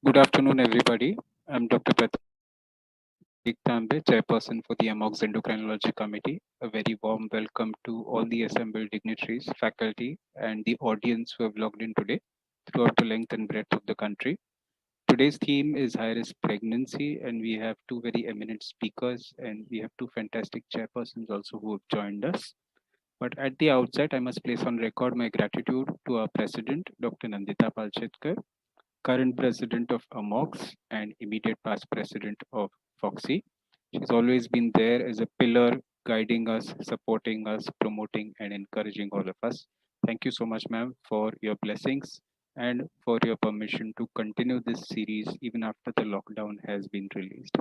Good afternoon, everybody. I'm Dr. Pratik Tambe, Chairperson for the AMOG's Endocrinology Committee. A very warm welcome to all the assembled dignitaries, faculty, and the audience who have logged in today throughout the length and breadth of the country. Today's theme is high risk pregnancy, and we have two very eminent speakers, and we have two fantastic chairpersons also who have joined us. But at the outset, I must place on record my gratitude to our president, Dr. Nandita Palchetkar, current president of AMOX and immediate past president of Foxy. She's always been there as a pillar, guiding us, supporting us, promoting, and encouraging all of us. Thank you so much, ma'am, for your blessings and for your permission to continue this series even after the lockdown has been released.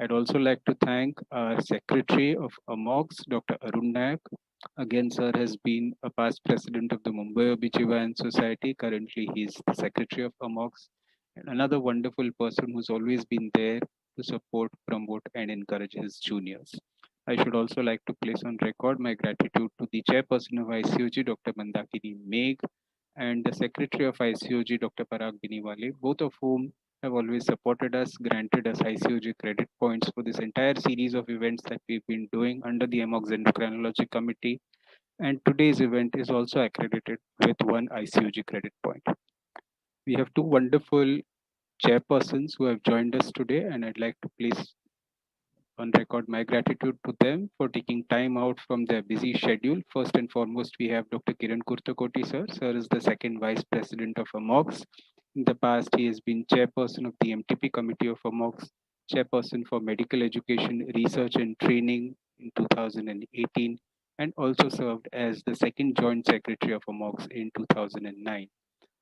I'd also like to thank our Secretary of AMOX, Dr. Arun Nayak. Again, sir has been a past president of the Mumbai OBGYN Society. Currently, he's the Secretary of AMOX. And another wonderful person who's always been there to support, promote, and encourage his juniors. I should also like to place on record my gratitude to the chairperson of ICOG, Dr. Mandakini Meg, and the Secretary of ICOG, Dr. Parag Biniwale, both of whom have always supported us, granted us ICOG credit points for this entire series of events that we've been doing under the AMOX Endocrinology Committee. And today's event is also accredited with one ICOG credit point. We have two wonderful chairpersons who have joined us today, and I'd like to place on record my gratitude to them for taking time out from their busy schedule. First and foremost, we have Dr. Kiran Kurtakoti, sir. Sir is the second vice president of AMOX. In the past, he has been chairperson of the MTP committee of AMOX, chairperson for medical education, research and training in 2018, and also served as the second joint secretary of AMOX in 2009.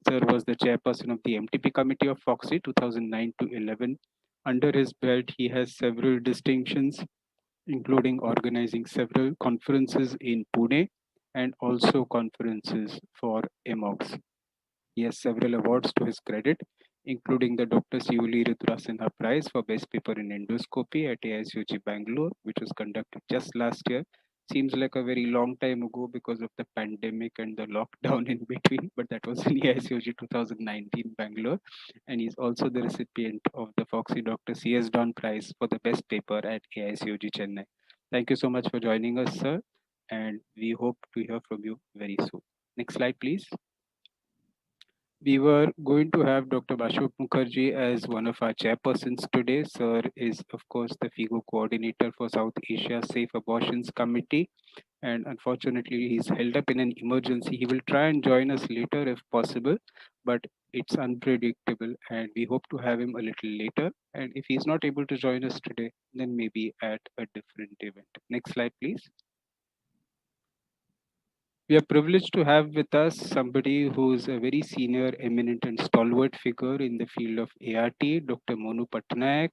Sir was the chairperson of the MTP committee of Foxy 2009 to 11. Under his belt, he has several distinctions, including organizing several conferences in Pune and also conferences for AMOX. He has several awards to his credit, including the Dr. Siuli Rudra Sinha Prize for Best Paper in Endoscopy at AISUG Bangalore, which was conducted just last year. Seems like a very long time ago because of the pandemic and the lockdown in between, but that was in AISUG 2019 Bangalore. And he's also the recipient of the Foxy Dr. C.S. Don Prize for the Best Paper at AISUG Chennai. Thank you so much for joining us, sir, and we hope to hear from you very soon. Next slide, please. We were going to have Dr. Bashok Mukherjee as one of our chairpersons today. Sir is, of course, the FIGO coordinator for South Asia Safe Abortions Committee. And unfortunately, he's held up in an emergency. He will try and join us later if possible, but it's unpredictable. And we hope to have him a little later. And if he's not able to join us today, then maybe at a different event. Next slide, please. We are privileged to have with us somebody who is a very senior, eminent, and stalwart figure in the field of ART, Dr. Monu Patnaik.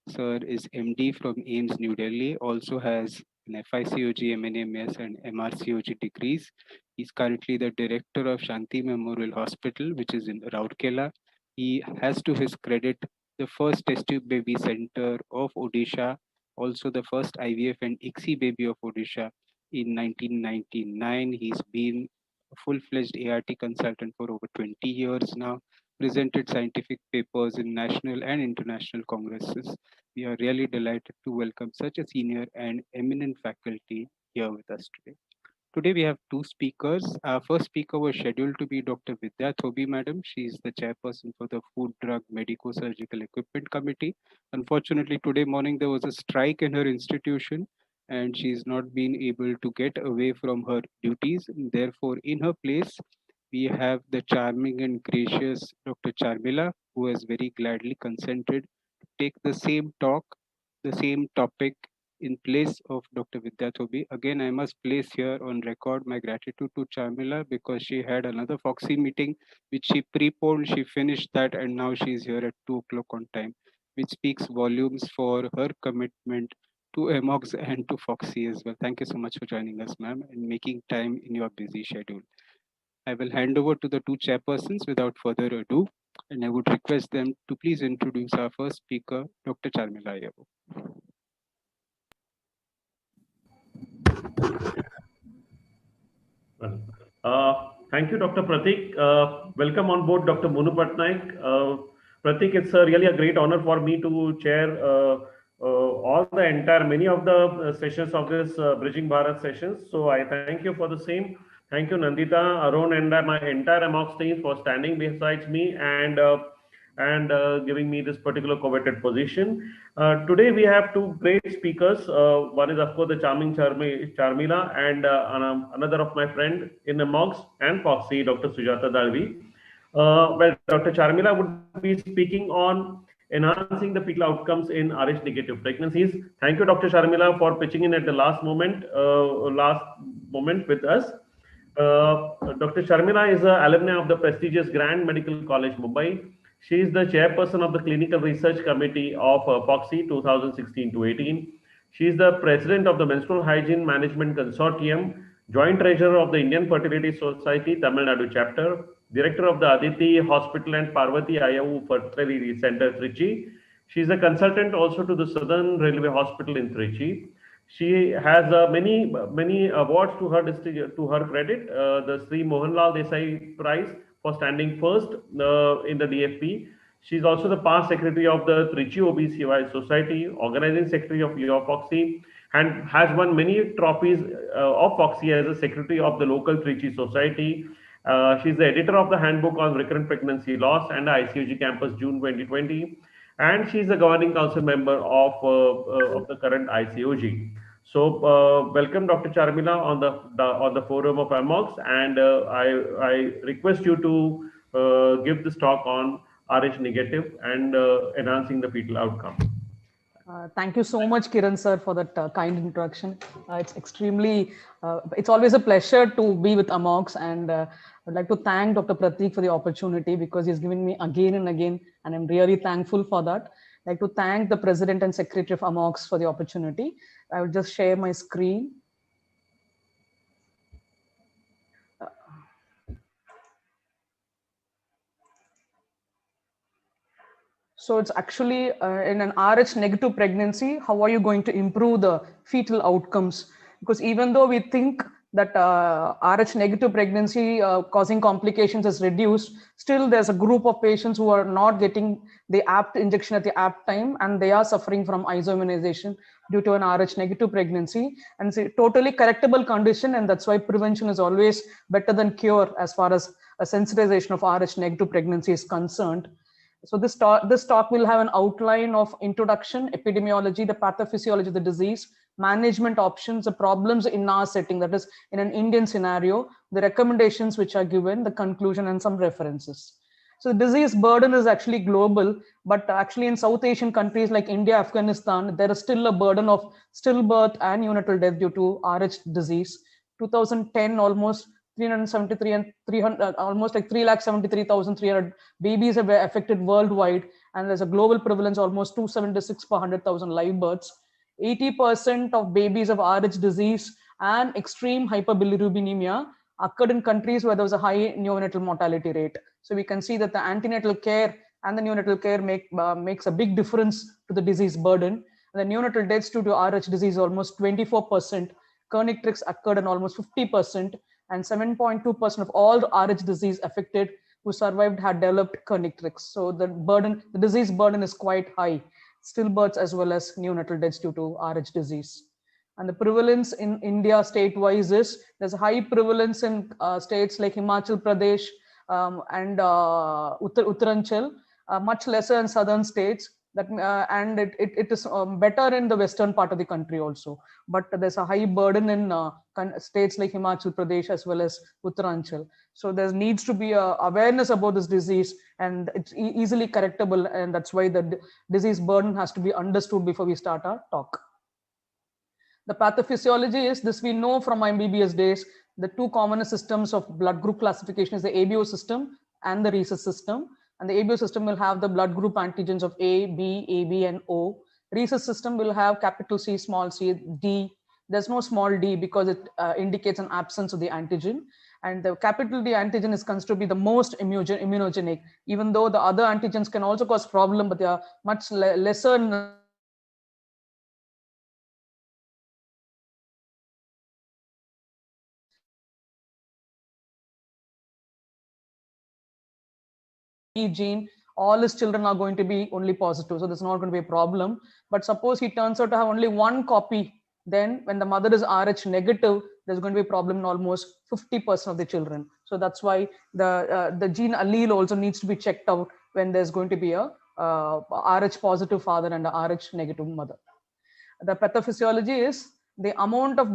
Sir is MD from AIIMS New Delhi, also has an FICOG, MNMS, and MRCOG degrees. He's currently the director of Shanti Memorial Hospital, which is in Rourkela. He has to his credit the first test tube baby center of Odisha, also the first IVF and ICSI baby of Odisha in 1999. He's been a full-fledged ART consultant for over 20 years now, presented scientific papers in national and international congresses. We are really delighted to welcome such a senior and eminent faculty here with us today. Today we have two speakers. Our first speaker was scheduled to be Dr. Vidya Thobi, madam. She is the chairperson for the Food, Drug, Medico Surgical Equipment Committee. Unfortunately, today morning there was a strike in her institution and she's not been able to get away from her duties. Therefore, in her place, we have the charming and gracious Dr. Charmila, who has very gladly consented to take the same talk, the same topic in place of Dr. Vidya Thobi. Again, I must place here on record my gratitude to Charmila because she had another Foxy meeting which she preponed. She finished that and now she's here at 2 o'clock on time, which speaks volumes for her commitment to Emox and to Foxy as well. Thank you so much for joining us, ma'am, and making time in your busy schedule. I will hand over to the two chairpersons without further ado, and I would request them to please introduce our first speaker, Dr. Charmila Yabo. Thank you, Dr. Pratik. Welcome on board, Dr. Monu Patnaik. Pratik, it's really a great honor for me to chair many of the sessions of this Bridging Bharat sessions. So I thank you for the same. Thank you, Nandita, Arun, and my entire Amox team for standing besides me and giving me this particular coveted position. Today we have two great speakers. One is of course the charming Charmila and another of my friend in Amox and Foxy, Dr. Sujata Dalvi. Well, Dr. Charmila would be speaking on enhancing the fetal outcomes in Rh negative pregnancies. Thank you, Dr. Charmila, for pitching in at the last moment with us. Dr. Sharmila is an alumna of the prestigious Grand Medical College, Mumbai. She is the chairperson of the Clinical Research Committee of POXI 2016 to 18. She is the president of the Menstrual Hygiene Management Consortium, joint treasurer of the Indian Fertility Society Tamil Nadu chapter, director of the Aditi Hospital and Parvati Ayavu Fertility Center, Trichy. She is a consultant also to the Southern Railway Hospital in Trichy. She has many awards to her credit. The Sri Mohanlal Desai Prize for standing first in the DFP. She's also the past secretary of the Trichy OBCY Society, organizing secretary of Foxy, and has won many trophies of Foxy as a secretary of the local Trichy Society. She's the editor of the Handbook on Recurrent Pregnancy Loss and ICOG Campus June 2020, and she's the governing council member of the current ICOG. So, welcome, Dr. Charmila, on the forum of AMOX, and I request you to give this talk on Rh negative and enhancing the fetal outcome. Thank you so much, Kiran sir, for that kind introduction. It's always a pleasure to be with Amox, and I'd like to thank Dr. Pratik for the opportunity because he's given me again and again, and I'm really thankful for that. I'd like to thank the President and Secretary of Amox for the opportunity. I will just share my screen. So it's actually in an Rh negative pregnancy, how are you going to improve the fetal outcomes? Because even though we think that Rh negative pregnancy causing complications is reduced, still there's a group of patients who are not getting the apt injection at the apt time, and they are suffering from isoimmunization due to an Rh negative pregnancy. And it's a totally correctable condition, and that's why prevention is always better than cure as far as a sensitization of Rh negative pregnancy is concerned. So this talk will have an outline of introduction, epidemiology, the pathophysiology of the disease, management options, the problems in our setting, that is in an Indian scenario, the recommendations which are given, the conclusion, and some references. So the disease burden is actually global, but actually in South Asian countries like India, Afghanistan, there is still a burden of stillbirth and neonatal death due to Rh disease. 2010, almost 373 and 300, almost like 3,73,300 babies have been affected worldwide, and there's a global prevalence almost 276 per 100,000 live births. 80% of babies of Rh disease and extreme hyperbilirubinemia occurred in countries where there was a high neonatal mortality rate. So we can see that the antenatal care and the neonatal care makes a big difference to the disease burden. And the neonatal deaths due to Rh disease almost 24%. Kernicterus occurred in almost 50%, and 7.2% of all Rh disease affected who survived had developed Kernicterus. So the disease burden is quite high, stillbirths as well as neonatal deaths due to Rh disease. And the prevalence in India state-wise is there's a high prevalence in states like Himachal Pradesh and Uttaranchal, much lesser in southern states. And it is better in the western part of the country also, but there's a high burden in states like Himachal Pradesh as well as Uttaranchal. So there needs to be awareness about this disease, and it's easily correctable, and that's why the disease burden has to be understood before we start our talk. The pathophysiology is this we know from MBBS days. The two commonest systems of blood group classification is the ABO system and the rhesus system. And the ABO system will have the blood group antigens of A, B, AB, and O. Rhesus system will have capital C, small c, D. There's no small d because it indicates an absence of the antigen. And the capital D antigen is considered to be the most immunogenic, even though the other antigens can also cause problem, but they are much lesser in gene all his children are going to be only positive, so there's not going to be a problem. But suppose he turns out to have only one copy, then when the mother is Rh negative, there's going to be a problem in almost 50% of the children. So that's why the gene allele also needs to be checked out when there's going to be a Rh positive father and a Rh negative mother. The pathophysiology is the amount of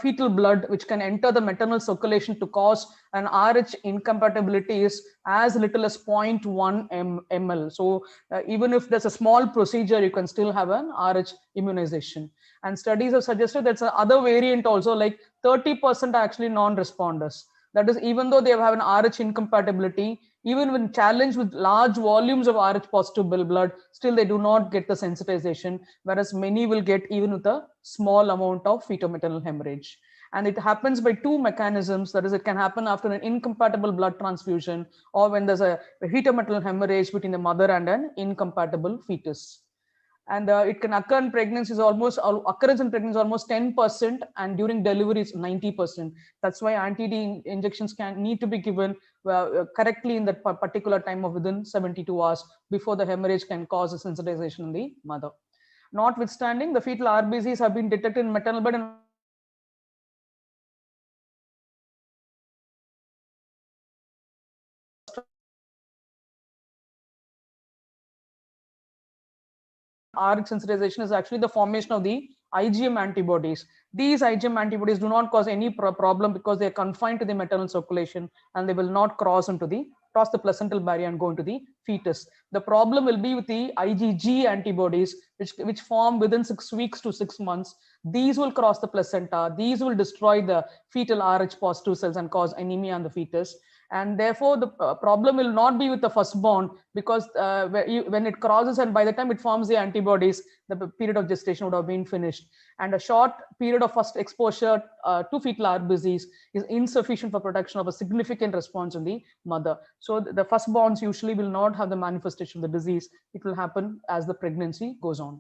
fetal blood which can enter the maternal circulation to cause an Rh incompatibility is as little as 0.1 ml. So even if there's a small procedure, you can still have an Rh immunization. And studies have suggested that's another variant also, like 30% are actually non-responders. That is, even though they have an Rh incompatibility, even when challenged with large volumes of Rh positive blood, still they do not get the sensitization, whereas many will get even with a small amount of fetal-maternal hemorrhage. And it happens by two mechanisms. That is, it can happen after an incompatible blood transfusion, or when there's a fetal-maternal hemorrhage between the mother and an incompatible fetus. And it can occur in pregnancy, is almost occurrence in pregnancy is almost 10%, and during delivery it's 90%. That's why anti-D injections can need to be given correctly in that particular time of within 72 hours before the hemorrhage can cause a sensitization in the mother. Notwithstanding, the fetal RBCs have been detected in maternal blood and Rh sensitization is actually the formation of the IgM antibodies. These IgM antibodies do not cause any problem because they are confined to the maternal circulation and they will not cross the placental barrier and go into the fetus. The problem will be with the IgG antibodies, which form within 6 weeks to 6 months. These will cross the placenta. These will destroy the fetal Rh positive cells and cause anemia in the fetus. And therefore the problem will not be with the firstborn, because when it crosses and by the time it forms the antibodies, the period of gestation would have been finished, and a short period of first exposure to fetal RBCs is insufficient for production of a significant response in the mother. So the firstborns usually will not have the manifestation of the disease. It will happen as the pregnancy goes on.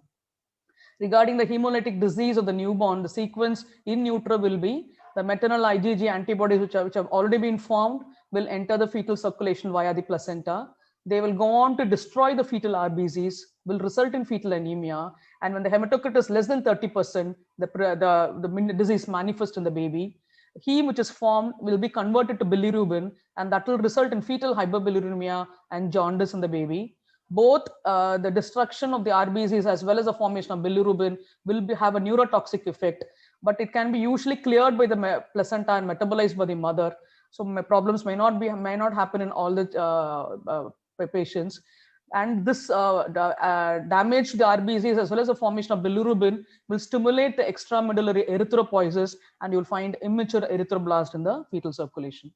Regarding the hemolytic disease of the newborn, the sequence in utero will be the maternal IgG antibodies, which have already been formed, will enter the fetal circulation via the placenta. They will go on to destroy the fetal RBCs, will result in fetal anemia. And when the hematocrit is less than 30%, the disease manifests in the baby. Heme, which is formed, will be converted to bilirubin, and that will result in fetal hyperbilirubinemia and jaundice in the baby. Both the destruction of the RBCs as well as the formation of bilirubin will have a neurotoxic effect, but it can be usually cleared by the placenta and metabolized by the mother. So problems may not happen in all the patients. And this damage to the RBCs as well as the formation of bilirubin will stimulate the extramedullary erythropoiesis, and you'll find immature erythroblast in the fetal circulation.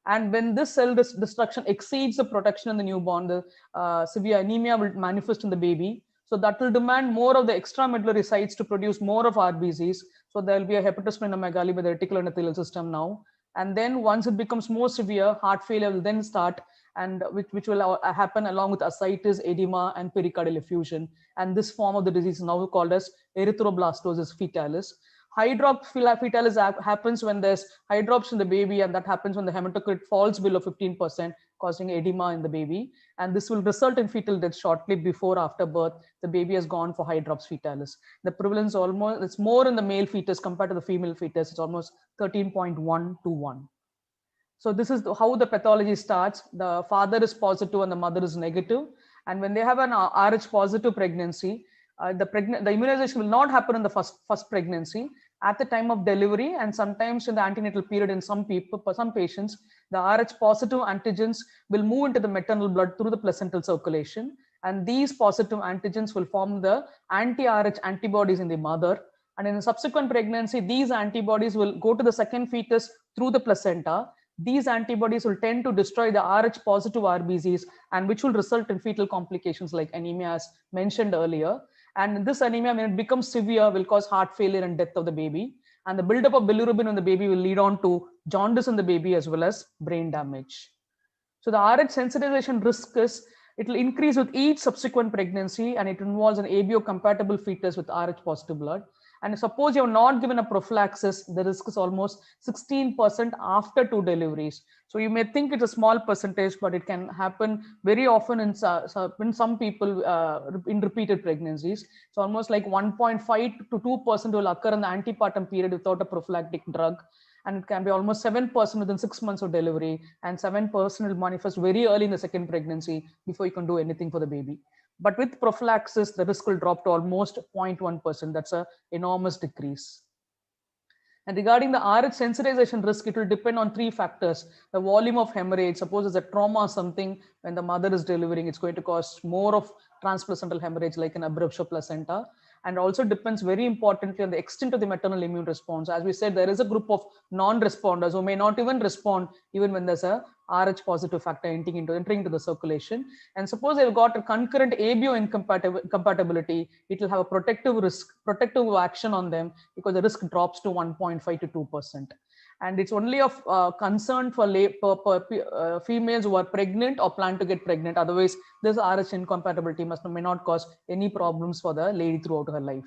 And when this cell destruction exceeds the protection in the newborn, the severe anemia will manifest in the baby. So that will demand more of the extramedullary sites to produce more of RBCs. So there will be a hepatosplenomegaly by the reticular endothelial system now. And then once it becomes more severe, heart failure will then start, and which will happen along with ascites, edema, and pericardial effusion. And this form of the disease is now called as erythroblastosis fetalis. Hydrops fetalis happens when there's hydrops in the baby, and that happens when the hematocrit falls below 15%, causing edema in the baby. And this will result in fetal death shortly before after birth. The baby has gone for hydrops fetalis. The prevalence it's more in the male fetus compared to the female fetus. It's almost 13.1 to 1. So this is how the pathology starts. The father is positive and the mother is negative. And when they have an Rh positive pregnancy, the immunization will not happen in the first pregnancy. At the time of delivery, and sometimes in the antenatal period, in some patients, the Rh positive antigens will move into the maternal blood through the placental circulation, and these positive antigens will form the anti-Rh antibodies in the mother. And in a subsequent pregnancy, these antibodies will go to the second fetus through the placenta. These antibodies will tend to destroy the Rh positive RBCs, and which will result in fetal complications like anemia, as mentioned earlier. And this anemia, when it becomes severe, will cause heart failure and death of the baby. And the buildup of bilirubin in the baby will lead on to jaundice in the baby as well as brain damage. So the Rh sensitization risk is, it will increase with each subsequent pregnancy, and it involves an ABO compatible fetus with Rh positive blood. And suppose you have not given a prophylaxis, the risk is almost 16% after 2 deliveries. So you may think it's a small percentage, but it can happen very often in some people in repeated pregnancies. It's almost like 1.5 to 2% will occur in the antepartum period without a prophylactic drug. And it can be almost 7% within 6 months of delivery, and 7% will manifest very early in the second pregnancy before you can do anything for the baby. But with prophylaxis, the risk will drop to almost 0.1%. That's an enormous decrease. And regarding the RH sensitization risk, it will depend on 3 factors. The volume of hemorrhage, suppose it's a trauma or something, when the mother is delivering, it's going to cause more of transplacental hemorrhage like an abruptio placenta. And also depends very importantly on the extent of the maternal immune response. As we said, there is a group of non-responders who may not even respond even when there's a RH positive factor entering into the circulation. And suppose they've got a concurrent ABO incompatibility, it will have a protective action on them, because the risk drops to 1.5 to 2%. And it's only of concern for females who are pregnant or plan to get pregnant. Otherwise, this RH incompatibility may not cause any problems for the lady throughout her life.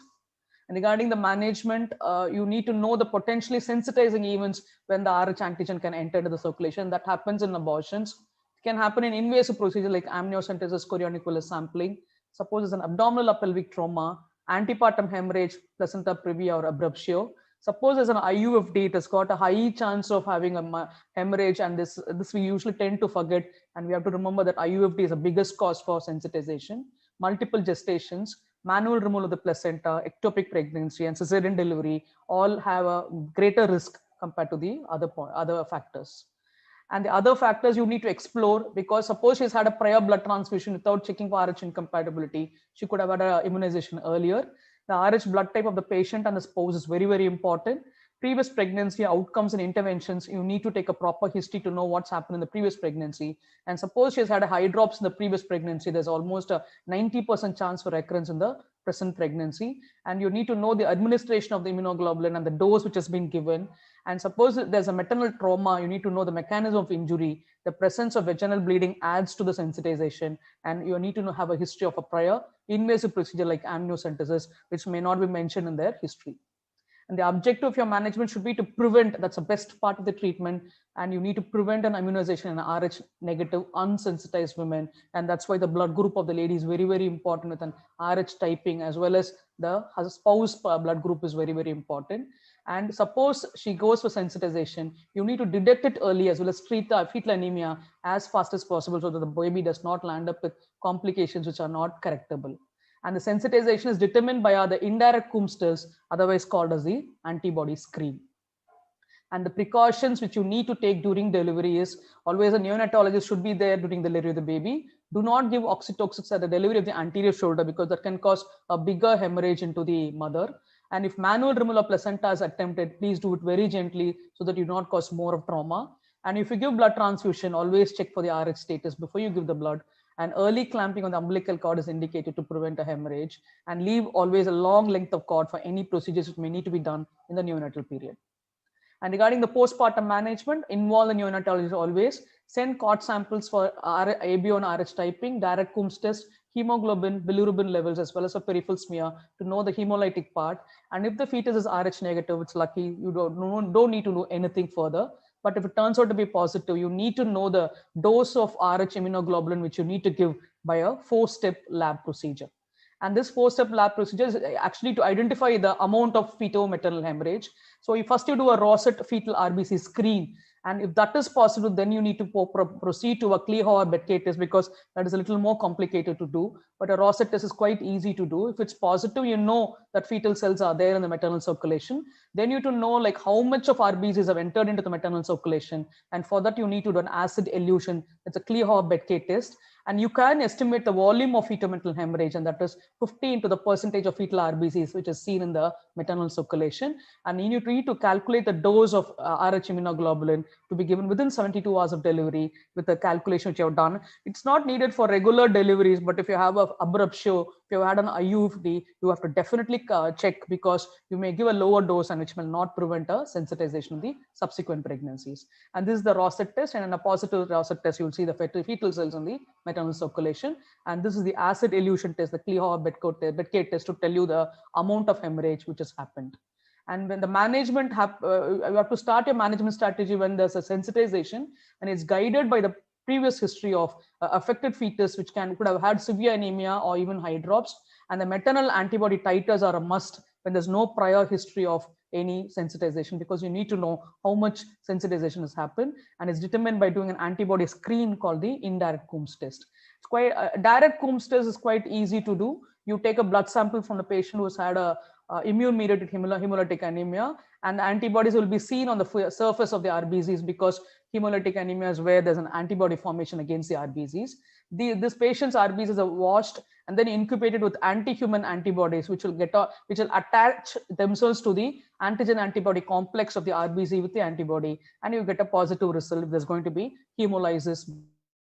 And regarding the management, you need to know the potentially sensitizing events when the RH antigen can enter into the circulation. That happens in abortions. It can happen in invasive procedure like amniocentesis, chorionic villus sampling. Suppose it's an abdominal or pelvic trauma, antepartum hemorrhage, placenta previa or abruptio. Suppose as an IUFD, it has got a high chance of having a hemorrhage, and this we usually tend to forget, and we have to remember that IUFD is the biggest cause for sensitization. Multiple gestations, manual removal of the placenta, ectopic pregnancy, and cesarean delivery all have a greater risk compared to the other factors. And the other factors you need to explore, because suppose she's had a prior blood transfusion without checking for RH incompatibility, she could have had an immunization earlier. The RH blood type of the patient and the spouse is very, very important. Previous pregnancy outcomes and interventions, you need to take a proper history to know what's happened in the previous pregnancy. And suppose she's had a high drops in the previous pregnancy, there's almost a 90% chance for recurrence in the present pregnancy. And you need to know the administration of the immunoglobulin and the dose which has been given. And suppose there's a maternal trauma, you need to know the mechanism of injury. The presence of vaginal bleeding adds to the sensitization, and you need to have a history of a prior invasive procedure like amniocentesis, which may not be mentioned in their history. And the objective of your management should be to prevent, that's the best part of the treatment, and you need to prevent an immunization in RH negative unsensitized women. And that's why the blood group of the lady is very, very important, with an RH typing, as well as the spouse blood group is very, very important. And suppose she goes for sensitization, you need to detect it early, as well as treat the fetal anemia as fast as possible, so that the baby does not land up with complications which are not correctable. And the sensitization is determined by the indirect Coombs test, otherwise called as the antibody screen. And the precautions which you need to take during delivery is, always a neonatologist should be there during the delivery of the baby. Do not give oxytocics at the delivery of the anterior shoulder, because that can cause a bigger hemorrhage into the mother. And if manual removal of placenta is attempted, please do it very gently, so that you do not cause more of trauma. And if you give blood transfusion, always check for the RH status before you give the blood. And early clamping on the umbilical cord is indicated to prevent a hemorrhage. And leave always a long length of cord for any procedures which may need to be done in the neonatal period. And regarding the postpartum management, involve the neonatologist always. Send cord samples for ABO and RH typing, direct Coombs test, hemoglobin, bilirubin levels, as well as a peripheral smear to know the hemolytic part. And if the fetus is RH negative, it's lucky, you don't need to do anything further. But if it turns out to be positive, you need to know the dose of RH immunoglobulin which you need to give by a 4-step lab procedure. And this 4-step lab procedure is actually to identify the amount of feto-maternal hemorrhage. So you first do a Rosette fetal RBC screen. And if that is possible, then you need to proceed to a Kleehauer-Betke test, because that is a little more complicated to do. But a Rosette test is quite easy to do. If it's positive, you know that fetal cells are there in the maternal circulation. Then you need to know like how much of RBCs have entered into the maternal circulation. And for that, you need to do an acid elution. It's a Kleehauer-Betke test. And you can estimate the volume of fetal hemorrhage, and that is 15 to the percentage of fetal RBCs, which is seen in the maternal circulation. And you you to calculate the dose of RH immunoglobulin to be given within 72 hours of delivery with the calculation which you have done. It's not needed for regular deliveries, but if you have a abrupt show, if you have had an IUD, you have to definitely check, because you may give a lower dose and which will not prevent a sensitization of the subsequent pregnancies. And this is the Rosette test, and in a positive Rosette test, you will see the fetal cells in the maternal circulation. And this is the acid elution test, the Klehoff-Beckett test, to tell you the amount of hemorrhage which has happened. And when the management you have to start your management strategy when there's a sensitization, and it's guided by the previous history of affected fetus, which could have had severe anemia or even high drops. And the maternal antibody titers are a must when there's no prior history of any sensitization, because you need to know how much sensitization has happened, and it's determined by doing an antibody screen called the indirect Coombs test. It's quite direct Coombs test is quite easy to do. You take a blood sample from the patient who's had a immune-mediated hemolytic anemia, and the antibodies will be seen on the surface of the RBCs, because hemolytic anemia is where there's an antibody formation against the RBCs. This patient's RBCs are washed and then incubated with anti-human antibodies, which will attach themselves to the antigen-antibody complex of the RBC with the antibody, and you get a positive result if there's going to be hemolysis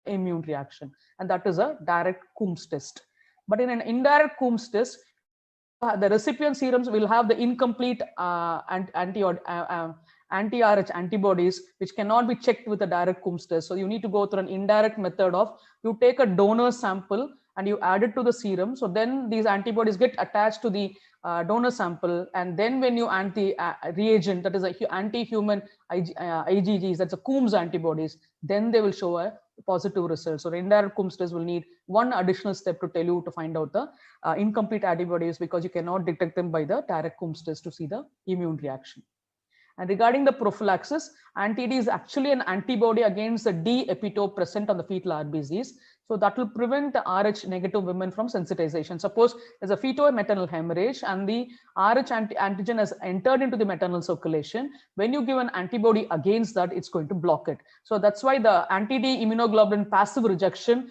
immune reaction, and that is a direct Coombs test. But in an indirect Coombs test, the recipient serums will have the incomplete anti-RH antibodies, which cannot be checked with a direct Coombs test. So you need to go through an indirect method of, you take a donor sample and you add it to the serum. So then these antibodies get attached to the donor sample, and then when you reagent, that is a anti-human IgGs, that's a Coombs antibodies, then they will show a positive result. So the indirect Coombs test will need one additional step to tell you to find out the incomplete antibodies, because you cannot detect them by the direct Coombs test to see the immune reaction. And regarding the prophylaxis, anti-D is actually an antibody against the D epitope present on the fetal RBCs. So that will prevent the Rh negative women from sensitization. Suppose there's a fetal-maternal hemorrhage and the Rh antigen has entered into the maternal circulation. When you give an antibody against that, it's going to block it. So that's why the anti-D immunoglobulin passive injection,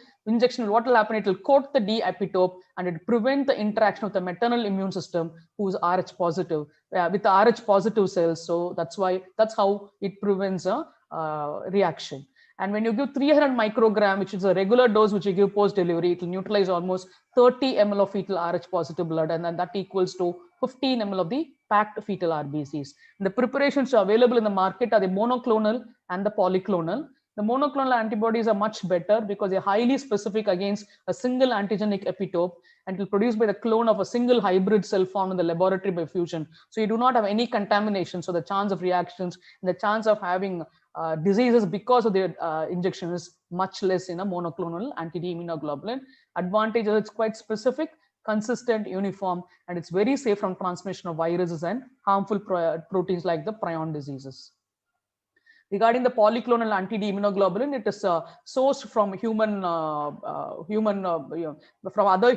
what will happen? It will coat the D epitope and it prevent the interaction of the maternal immune system who is Rh positive with the Rh positive cells. So that's how it prevents a reaction. And when you give 300 microgram, which is a regular dose which you give post-delivery, it will neutralize almost 30 ml of fetal Rh positive blood, and then that equals to 15 ml of the packed fetal RBCs. And the preparations available in the market are the monoclonal and the polyclonal. The monoclonal antibodies are much better because they're highly specific against a single antigenic epitope, and it will produce by the clone of a single hybrid cell formed in the laboratory by fusion. So you do not have any contamination. So the chance of reactions and the chance of having diseases because of the injection is much less in a monoclonal anti-D immunoglobulin. Advantage is it's quite specific, consistent, uniform, and it's very safe from transmission of viruses and harmful proteins like the prion diseases. Regarding the polyclonal anti-D immunoglobulin, it is sourced from from other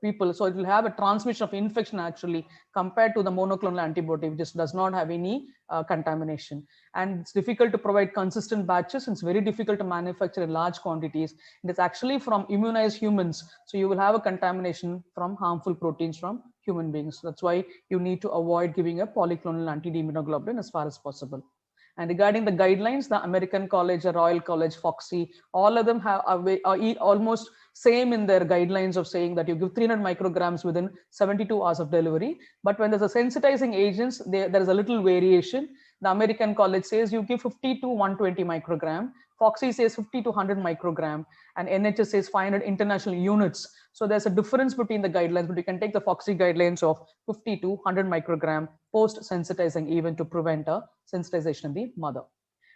people. So it will have a transmission of infection actually compared to the monoclonal antibody, which does not have any contamination. And it's difficult to provide consistent batches. And it's very difficult to manufacture in large quantities. And it's actually from immunized humans. So you will have a contamination from harmful proteins from human beings. That's why you need to avoid giving a polyclonal anti-D immunoglobulin as far as possible. And regarding the guidelines, the American College, the Royal College, Foxy, all of them are almost same in their guidelines of saying that you give 300 micrograms within 72 hours of delivery. But when there's a sensitizing agents, there is a little variation. The American College says you give 50 to 120 microgram. Foxy says 50 to 100 microgram, and NHS says 500 international units. So there's a difference between the guidelines, but you can take the Foxy guidelines of 50 to 100 microgram post-sensitizing event to prevent a sensitization in the mother.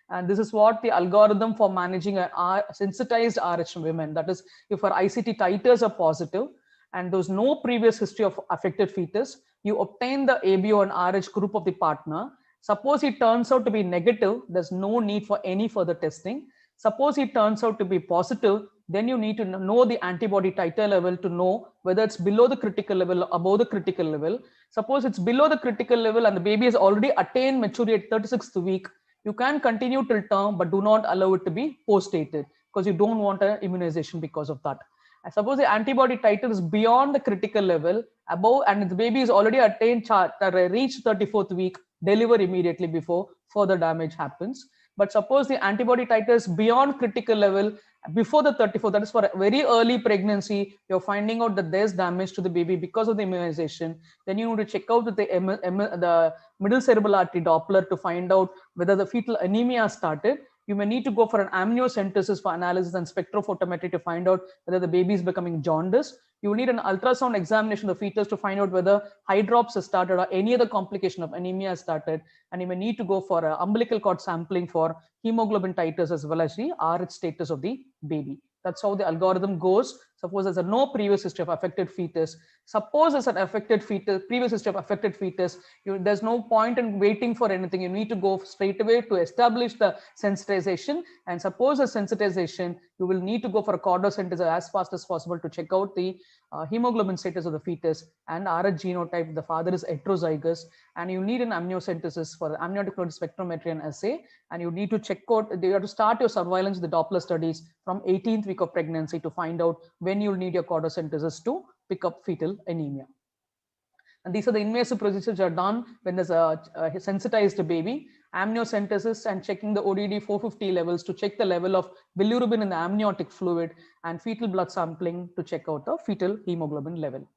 And this is what the algorithm for managing a sensitized Rh women. That is, if her ICT titers are positive and there's no previous history of affected fetus, you obtain the ABO and Rh group of the partner. Suppose it turns out to be negative, there's no need for any further testing. Suppose it turns out to be positive, then you need to know the antibody titer level to know whether it's below the critical level or above the critical level. Suppose it's below the critical level and the baby has already attained maturity at 36th week, you can continue till term, but do not allow it to be post-dated because you don't want an immunization because of that. And suppose the antibody titer is beyond the critical level, above, and the baby is already attained reached 34th week, deliver immediately before further damage happens. But suppose the antibody titers beyond critical level before the 34, that is for a very early pregnancy, you're finding out that there's damage to the baby because of the immunization, then you need to check out the middle cerebral artery Doppler to find out whether the fetal anemia started. You may need to go for an amniocentesis for analysis and spectrophotometry to find out whether the baby is becoming jaundice. You will need an ultrasound examination of the fetus to find out whether hydrops has started or any other complication of anemia has started. And you may need to go for umbilical cord sampling for hemoglobin titers as well as the RH status of the baby. That's how the algorithm goes. Suppose there's no previous history of affected fetus. Suppose there's an affected fetus, previous history of affected fetus. There's no point in waiting for anything. You need to go straight away to establish the sensitization. And suppose a sensitization, you will need to go for a chordosynthesis as fast as possible to check out the hemoglobin status of the fetus and RH genotype. The father is heterozygous, and you need an amniocentesis for the amniotic fluid spectrometry and assay. And you need to check out, you have to start your surveillance with the Doppler studies from 18th week of pregnancy to find out when you'll need your chordosynthesis to pick up fetal anemia. And these are the invasive procedures which are done when there's a sensitized baby. Amniocentesis and checking the ODD 450 levels to check the level of bilirubin in the amniotic fluid, and fetal blood sampling to check out the fetal hemoglobin level.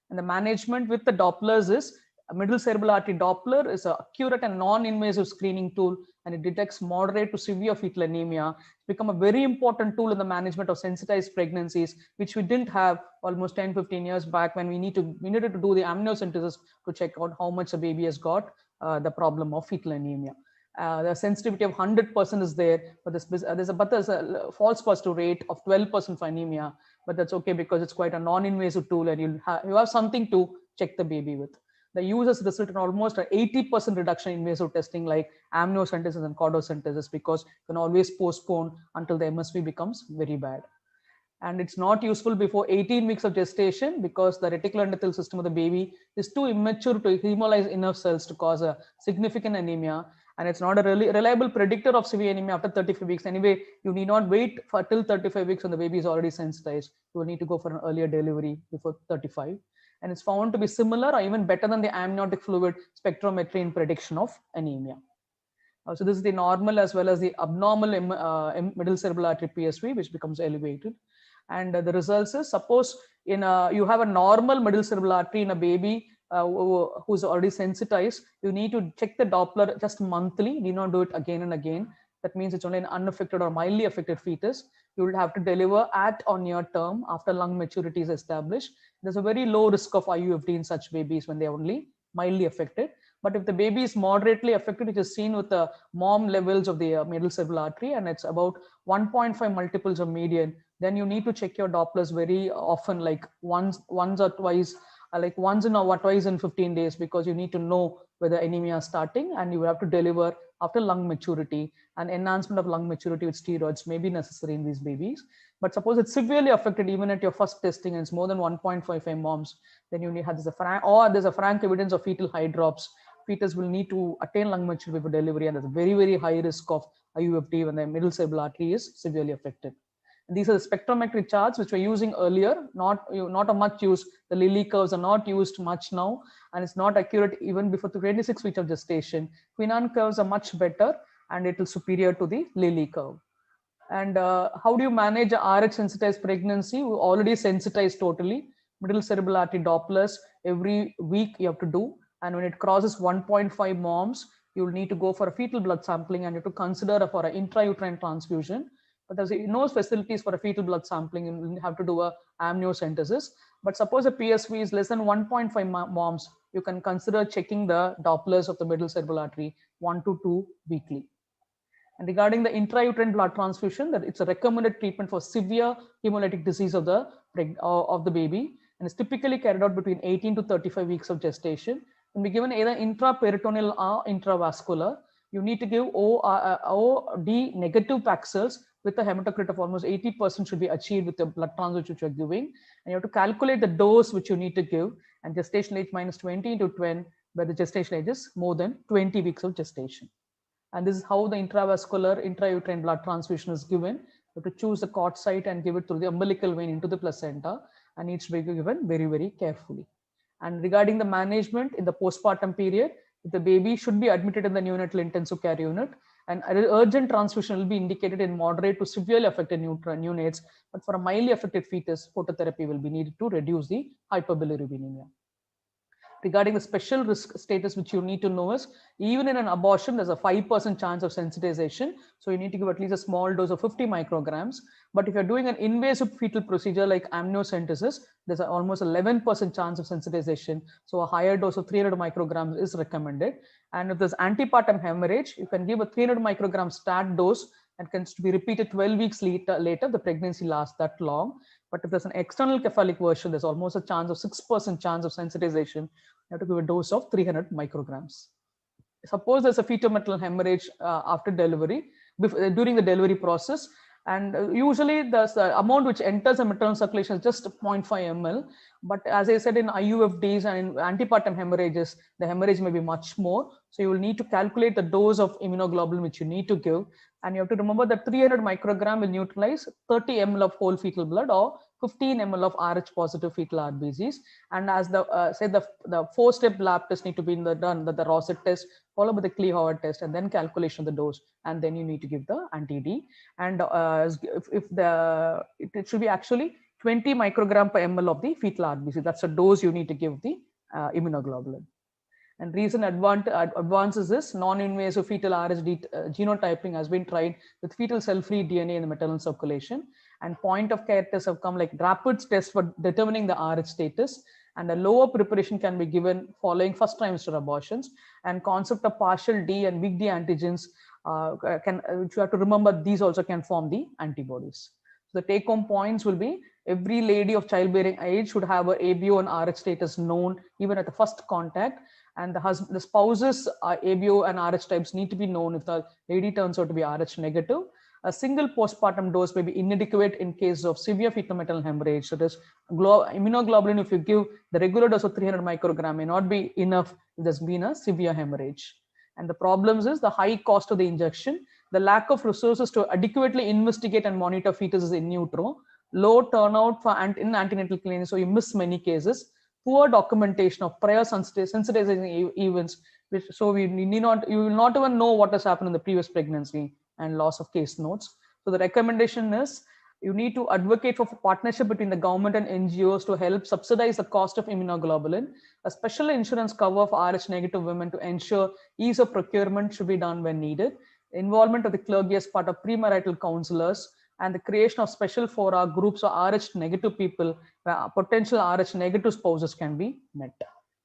And the management with the Dopplers is a middle cerebral artery Doppler is an accurate and non-invasive screening tool, and it detects moderate to severe fetal anemia. It's become a very important tool in the management of sensitized pregnancies, which we didn't have almost 10-15 years back when we needed to do the amniocentesis to check out how much the baby has got the problem of fetal anemia. The sensitivity of 100% is there, but there's a false positive rate of 12% for anemia, but that's okay because it's quite a non-invasive tool, and you have something to check the baby with. The users result in almost an 80% reduction in invasive testing like amniocentesis and chordosynthesis, because you can always postpone until the MSV becomes very bad. And it's not useful before 18 weeks of gestation because the reticular endothelial system of the baby is too immature to hemolyze enough cells to cause a significant anemia. And it's not a really reliable predictor of severe anemia after 35 weeks. Anyway, you need not wait for till 35 weeks when the baby is already sensitized. You will need to go for an earlier delivery before 35. And it's found to be similar or even better than the amniotic fluid spectrometry in prediction of anemia. So this is the normal as well as the abnormal middle cerebral artery PSV, which becomes elevated. And the results is, suppose you have a normal middle cerebral artery in a baby who's already sensitized, you need to check the Doppler just monthly. You need not do it again and again. That means it's only an unaffected or mildly affected fetus. You will have to deliver at or near term after lung maturity is established. There's a very low risk of IUFD in such babies when they're only mildly affected. But if the baby is moderately affected, which is seen with the MOM levels of the middle cerebral artery, and it's about 1.5 multiples of median, then you need to check your Dopplers very often, like once or twice, like once in or twice in 15 days, because you need to know whether anemia is starting, and you have to deliver after lung maturity, and enhancement of lung maturity with steroids may be necessary in these babies. But suppose it's severely affected even at your first testing and it's more than 1.55 moms, then you need have there's a frank evidence of fetal hydrops. Fetus will need to attain lung maturity before delivery, and there's a very, very high risk of IUFD when the middle cerebral artery is severely affected. And these are the spectrometry charts which we're using earlier, not a much use. The Lilly curves are not used much now, and it's not accurate even before the 26 weeks of gestation. Quinine curves are much better, and it is superior to the Lilly curve. And how do you manage a RH sensitized pregnancy? We already sensitized totally. Middle cerebral artery Dopplers every week you have to do. And when it crosses 1.5 moms, you will need to go for a fetal blood sampling, and you have to consider for an intrauterine transfusion. But there's no facilities for a fetal blood sampling. You have to do a amniocentesis. But suppose a PSV is less than 1.5 moms, you can consider checking the Dopplers of the middle cerebral artery 1 to 2 weekly. And regarding the intrauterine blood transfusion, that it's a recommended treatment for severe hemolytic disease of the baby, and it's typically carried out between 18 to 35 weeks of gestation. Can be given either intraperitoneal or intravascular. You need to give OD negative packed cells with a hematocrit of almost 80% should be achieved with the blood transfusion which you're giving. And you have to calculate the dose which you need to give, and gestation age minus 20 into 10, where the gestation age is more than 20 weeks of gestation. And this is how the intravascular intrauterine blood transfusion is given. You have to choose the cord site and give it through the umbilical vein into the placenta, and needs to be given very, very carefully. And regarding the management in the postpartum period, The baby should be admitted in the neonatal intensive care unit, and urgent transfusion will be indicated in moderate to severely affected neonates, but for a mildly affected fetus, phototherapy will be needed to reduce the hyperbilirubinemia. Regarding the special risk status, which you need to know is, even in an abortion, there's a 5% chance of sensitization. So you need to give at least a small dose of 50 micrograms. But if you're doing an invasive fetal procedure like amniocentesis, there's almost 11% chance of sensitization. So a higher dose of 300 micrograms is recommended. And if there's antepartum hemorrhage, you can give a 300 microgram start dose and can be repeated 12 weeks later. The pregnancy lasts that long. But if there's an external cephalic version, there's almost a chance of 6% chance of sensitization. You have to give a dose of 300 micrograms. Suppose there's a fetal hemorrhage after delivery, during the delivery process, and usually the amount which enters the maternal circulation is just 0.5 ml. But as I said, in IUFDs and in antepartum hemorrhages, the hemorrhage may be much more. So you will need to calculate the dose of immunoglobulin which you need to give. And you have to remember that 300 microgram will neutralize 30 ml of whole fetal blood or 15 ml of Rh positive fetal RBCs. And as the the 4-step lab test need to be done, the Rosset test, followed by the Kleehauer test, and then calculation of the dose, and then you need to give the anti-D. And it should be actually 20 microgram per ml of the fetal RBC. That's a dose you need to give the immunoglobulin. And recent advances is non-invasive fetal RhD genotyping has been tried with fetal cell-free DNA in the maternal circulation. And point of care tests have come like rapid tests for determining the Rh status. And a lower preparation can be given following first trimester abortions. And concept of partial D and big D antigens which you have to remember, these also can form the antibodies. So the take-home points will be: every lady of childbearing age should have a ABO and Rh status known even at the first contact. And the spouse's ABO and Rh types need to be known if the lady turns out to be Rh negative. A single postpartum dose may be inadequate in case of severe fetal maternal hemorrhage. So this immunoglobulin, if you give the regular dose of 300 microgram, may not be enough if there's been a severe hemorrhage. And the problems is the high cost of the injection, the lack of resources to adequately investigate and monitor fetuses in utero, low turnout in antenatal clinics, so you miss many cases, poor documentation of prior sensitizing events, you will not even know what has happened in the previous pregnancy, and loss of case notes. So the recommendation is, you need to advocate for partnership between the government and NGOs to help subsidize the cost of immunoglobulin. A special insurance cover for Rh negative women to ensure ease of procurement should be done when needed. Involvement of the clergy as part of premarital counselors, and the creation of special fora groups of Rh negative people where potential Rh negative spouses can be met.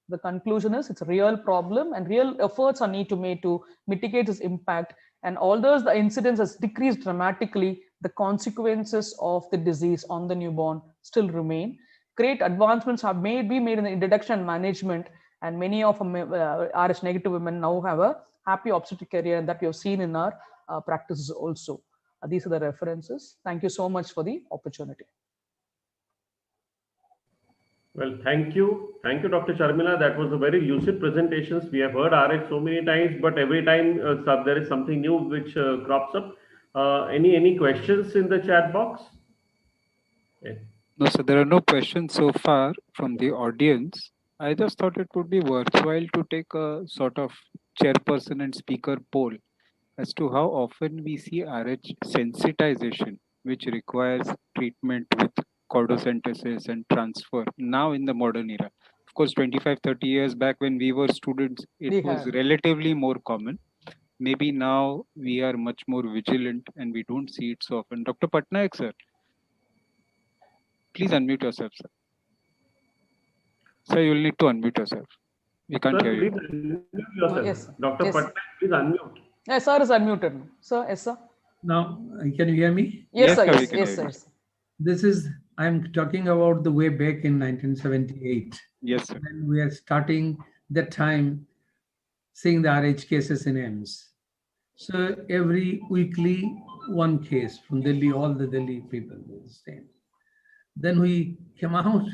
The conclusion is, it's a real problem and real efforts are need to made to mitigate its impact. And although the incidence has decreased dramatically, the consequences of the disease on the newborn still remain. Great advancements have been made in the introduction and management, and many of Rh negative women now have a happy obstetric career, and that we have seen in our practices also. These are the references. Thank you so much for the opportunity. Well, thank you. Thank you, Dr. Sharmila. That was a very lucid presentation. We have heard Rh so many times, but every time there is something new which crops up. Any questions in the chat box? Okay. No, so there are no questions so far from the audience. I just thought it would be worthwhile to take a sort of chairperson and speaker poll as to how often we see Rh sensitization, which requires treatment with chordocentesis and transfer now in the modern era. Of course, 25-30 years back when we were students, it was relatively more common. Maybe now we are much more vigilant and we don't see it so often. Dr. Patnaik, sir, please unmute yourself, sir. Sir, you'll need to unmute yourself. We can't hear you. Please unmute yourself. Yes, Dr. yes. Patnaik, please unmute. Yes, sir is unmuted. Sir, yes, sir. Now, can you hear me? Yes, sir. we can Yes, hear sir. you. Yes. This is, I'm talking about the way back in 1978. Yes, sir. When we are starting that time seeing the RH cases in AIMS. So every weekly, one case from Delhi, all the Delhi people were the same. Then we came out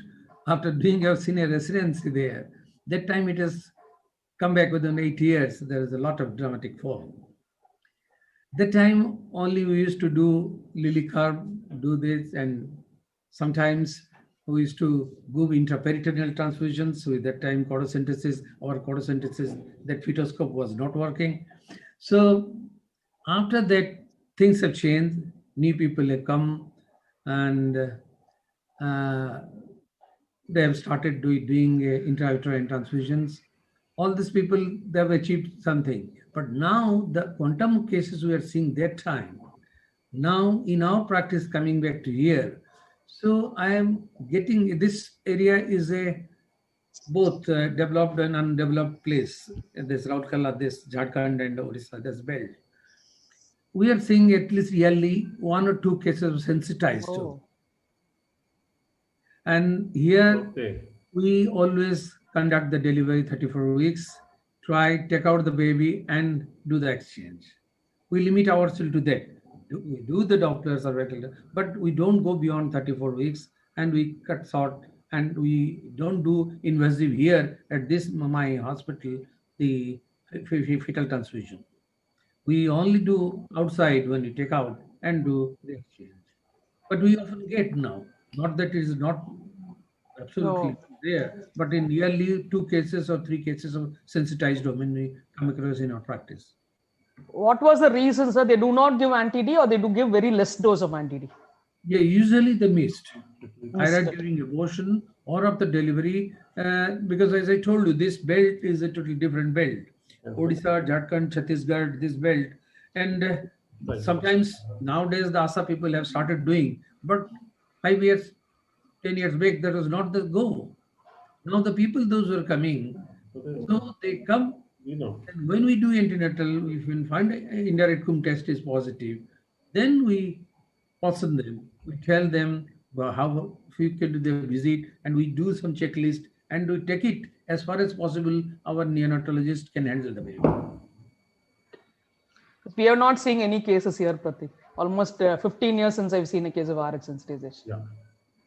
after doing our senior residency there. That time it has come back within 8 years. There is a lot of dramatic fall. That time only we used to do lily carb, do this, and sometimes we used to go intraperitoneal transfusions. With that time, that fetoscope was not working. So after that, things have changed. New people have come, and they have started doing intrauterine transfusions. All these people, they have achieved something. But now the quantum cases we are seeing that time, now in our practice coming back to here, so I am getting this area is a both developed and undeveloped place. This Raurkela, this Jharkhand and Orissa, this belt. We are seeing at least yearly one or two cases sensitized to. Oh. And here Okay. we always conduct the delivery 34 weeks, try, take out the baby and do the exchange. We limit ourselves to that. We do the Dopplers or regular, but we don't go beyond 34 weeks and we cut short and we don't do invasive here at this my hospital, the fetal transfusion. We only do outside when you take out and do the exchange. But we often get now, not that it is not absolutely No. there, but in nearly 2 cases or 3 cases of sensitized domain we come across in our practice. What was the reason, sir? They do not give anti-D or they do give very less dose of anti-D? Yeah, usually the missed, Missed either it. during abortion or of the delivery, because as I told you, this belt is a totally different belt. Odisha, Jharkhand, Chhattisgarh, this belt, and sometimes nowadays the ASA people have started doing, but 5 years, 10 years back, that was not the go. Now the people, those who are coming, so they come, You know. and when we do antenatal, if we find indirect cum test is positive, then we caution them. We tell them how frequently they visit, and we do some checklist, and we take it as far as possible. Our neonatologist can handle the baby. We are not seeing any cases here, Pratik. Almost 15 years since I've seen a case of RH sensitization. Yeah.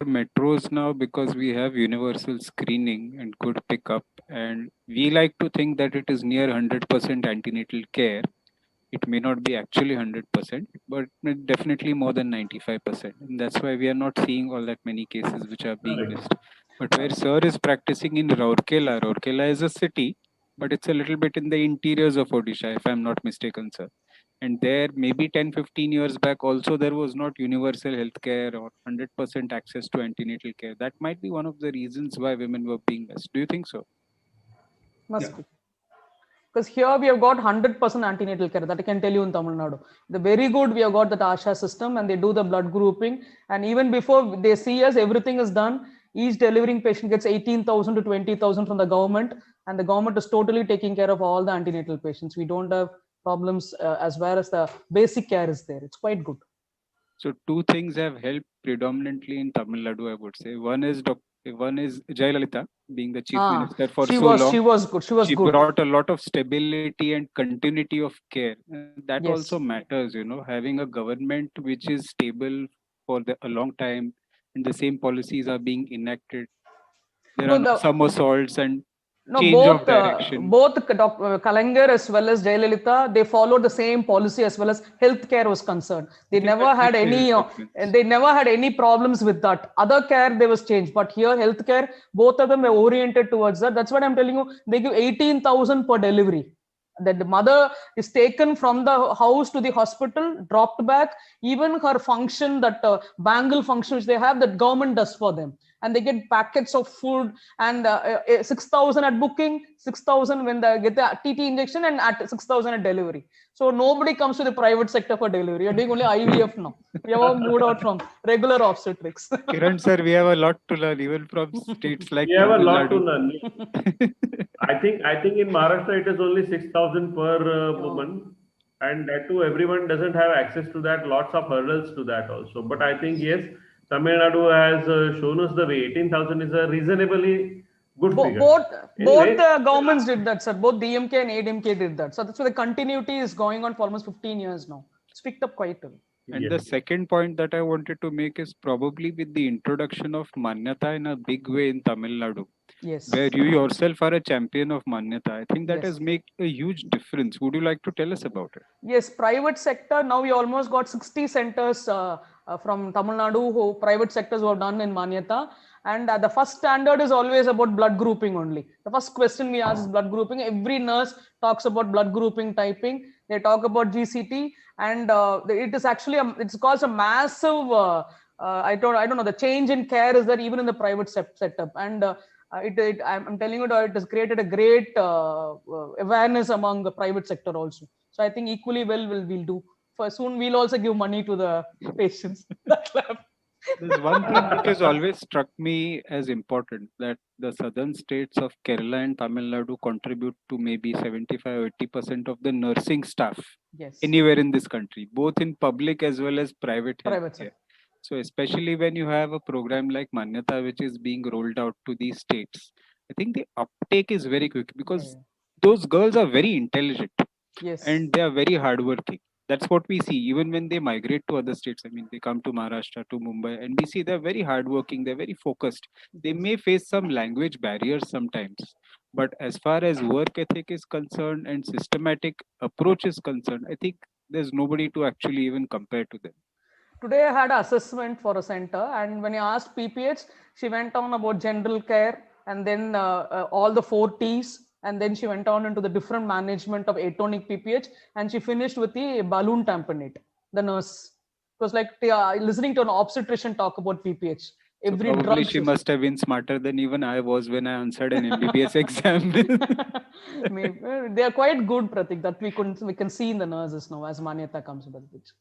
Metros now, because we have universal screening and good pickup, and we like to think that it is near 100% antenatal care. It may not be actually 100%, but definitely more than 95%. And that's why we are not seeing all that many cases which are being Correct. missed. But where Sir is practicing in Rourkela is a city, but it's a little bit in the interiors of Odisha, if I'm not mistaken, sir. And there, maybe 10, 15 years back, also there was not universal health care or 100% access to antenatal care. That might be one of the reasons why women were being missed. Do you think so? Must be. Because here we have got 100% antenatal care, that I can tell you in Tamil Nadu. The very good, we have got that ASHA system and they do the blood grouping. And even before they see us, everything is done. Each delivering patient gets 18,000 to 20,000 from the government, and the government is totally taking care of all the antenatal patients. We don't have problems as well as the basic care is there. It's quite good. So two things have helped predominantly in Tamil Nadu, I would say. One is Jayalalitha, being the chief minister for she so was, long. She was good. She was She good. brought a lot of stability and continuity of care. And that Yes. also matters, having a government which is stable for a long time, and the same policies are being enacted. There No, are no somersaults and No, change of direction. both Kalanger as well as Jayalalitha, they followed the same policy as well as healthcare was concerned. They think never that had makes a any, huge difference. they never had any problems with that. Other care there was changed, but here healthcare, both of them were oriented towards that. That's what I'm telling you. They give 18,000 per delivery. That the mother is taken from the house to the hospital, dropped back. Even her function, that bangle function which they have, that government does for them, and they get packets of food and 6,000 at booking, 6,000 when they get the TT injection, and at 6,000 at delivery. So nobody comes to the private sector for delivery. You're doing only IVF now. We have all moved out from regular obstetrics. Kiran sir, we have a lot to learn even from states like We have a Tamil lot to Nadu. learn. I think in Maharashtra it is only 6,000 per woman, and that too everyone doesn't have access to that. Lots of hurdles to that also. But I think yes, Tamil Nadu has shown us the way. 18,000 is a reasonably good figure. Both governments did that, sir. Both DMK and ADMK did that. So that's why the continuity is going on for almost 15 years now. It's picked up quite well. And the second point that I wanted to make is probably with the introduction of Manyata in a big way in Tamil Nadu, yes, where you yourself are a champion of Manyata. I think that yes, has made a huge difference. Would you like to tell us about it? Yes, private sector. Now we almost got 60 centers from Tamil Nadu, who private sectors were done in Manyata. And the first standard is always about blood grouping only. The first question we ask is blood grouping. Every nurse talks about blood grouping typing. They talk about GCT, and it is actually it's caused a massive. I don't know. The change in care is there even in the private setup, and I'm telling you that it has created a great awareness among the private sector also. So I think equally well we'll do. For soon we'll also give money to the patients. There's one thing which has always struck me as important, that the southern states of Kerala and Tamil Nadu contribute to maybe 75-80% of the nursing staff Yes. anywhere in this country, both in public as well as private Private healthcare. sector. So especially when you have a program like Manyata, which is being rolled out to these states, I think the uptake is very quick because those girls are very intelligent Yes. and they are very hardworking. That's what we see even when they migrate to other states. I mean, they come to Maharashtra, to Mumbai, and we see they're very hardworking, they're very focused. They may face some language barriers sometimes, but as far as work ethic is concerned and systematic approach is concerned, I think there's nobody to actually even compare to them. Today I had an assessment for a center, and when I asked PPH, she went on about general care and then all the 4 T's, and then she went on into the different management of atonic PPH, and she finished with the balloon tamponade, the nurse. It was like listening to an obstetrician talk about PPH. Every so probably drug she must have been smarter than even I was when I answered an MBBS exam. Maybe. They are quite good, Pratik, that we can see in the nurses now as Manyata comes into the picture.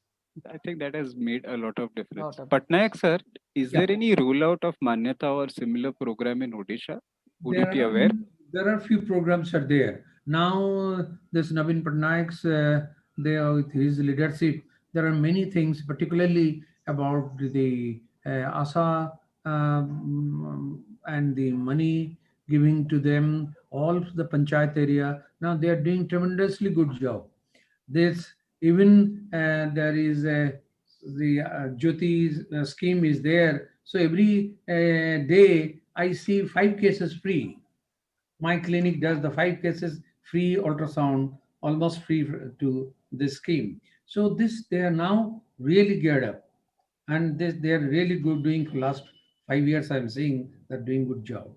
I think that has made a lot of difference. Lot of Patnaik sir, is Yeah. there any rollout of Manyata or similar program in Odisha? Would you be aware? There are few programs are there. Now, this Navin Patnaik's, with his leadership, there are many things, particularly about the ASA and the money giving to them, all the panchayat area. Now they are doing tremendously good job. There's even there is the Jyoti scheme is there. So every day I see 5 cases free. My clinic does the 5 cases free ultrasound, almost free to this scheme. So this they are now really geared up, and this they are really good doing for last 5 years. I'm seeing they're doing good job.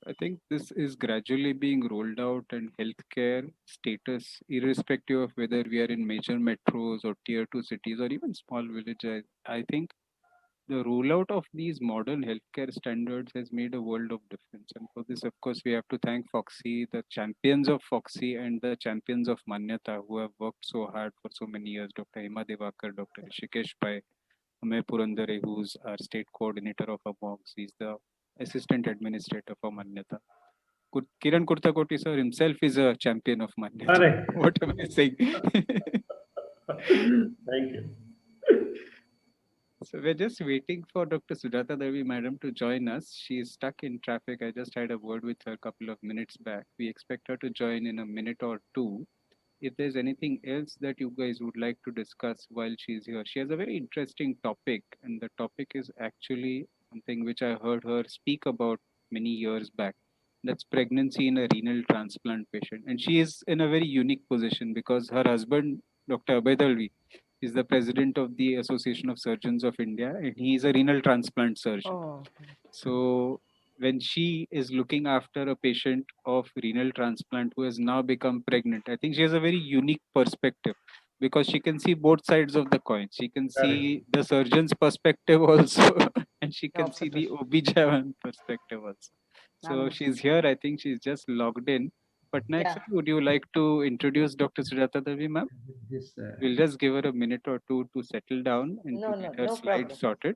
I think this is gradually being rolled out, and healthcare status, irrespective of whether we are in major metros or tier 2 cities or even small villages, I think the rollout of these modern healthcare standards has made a world of difference. And for this, of course, we have to thank Foxy, the champions of Foxy and the champions of Manyata, who have worked so hard for so many years. Dr. Hima Devakar, Dr. Rishikesh Pai, Amay Purandare, who's our state coordinator of AMOGS. He's the assistant administrator for Manyata. Kiran Kurtakoti sir himself is a champion of Manyata. Correct. What am I saying? Thank you. So we're just waiting for Dr. Sujata Devi madam to join us. She is stuck in traffic. I just had a word with her a couple of minutes back. We expect her to join in a minute or two. If there's anything else that you guys would like to discuss while she's here, she has a very interesting topic, and the topic is actually something which I heard her speak about many years back. That's pregnancy in a renal transplant patient. And she is in a very unique position because her husband, Dr. Abhay Dalvi, is the president of the Association of Surgeons of India, and he is a renal transplant surgeon. Oh. So when she is looking after a patient of renal transplant who has now become pregnant, I think she has a very unique perspective because she can see both sides of the coin. She can see the surgeon's perspective also, and she can see the OB/GYN perspective also. So she's here. I think she's just logged in. But next, would you like to introduce Dr. Sujata Devi, ma'am? We'll just give her a minute or two to settle down and to get her slides sorted.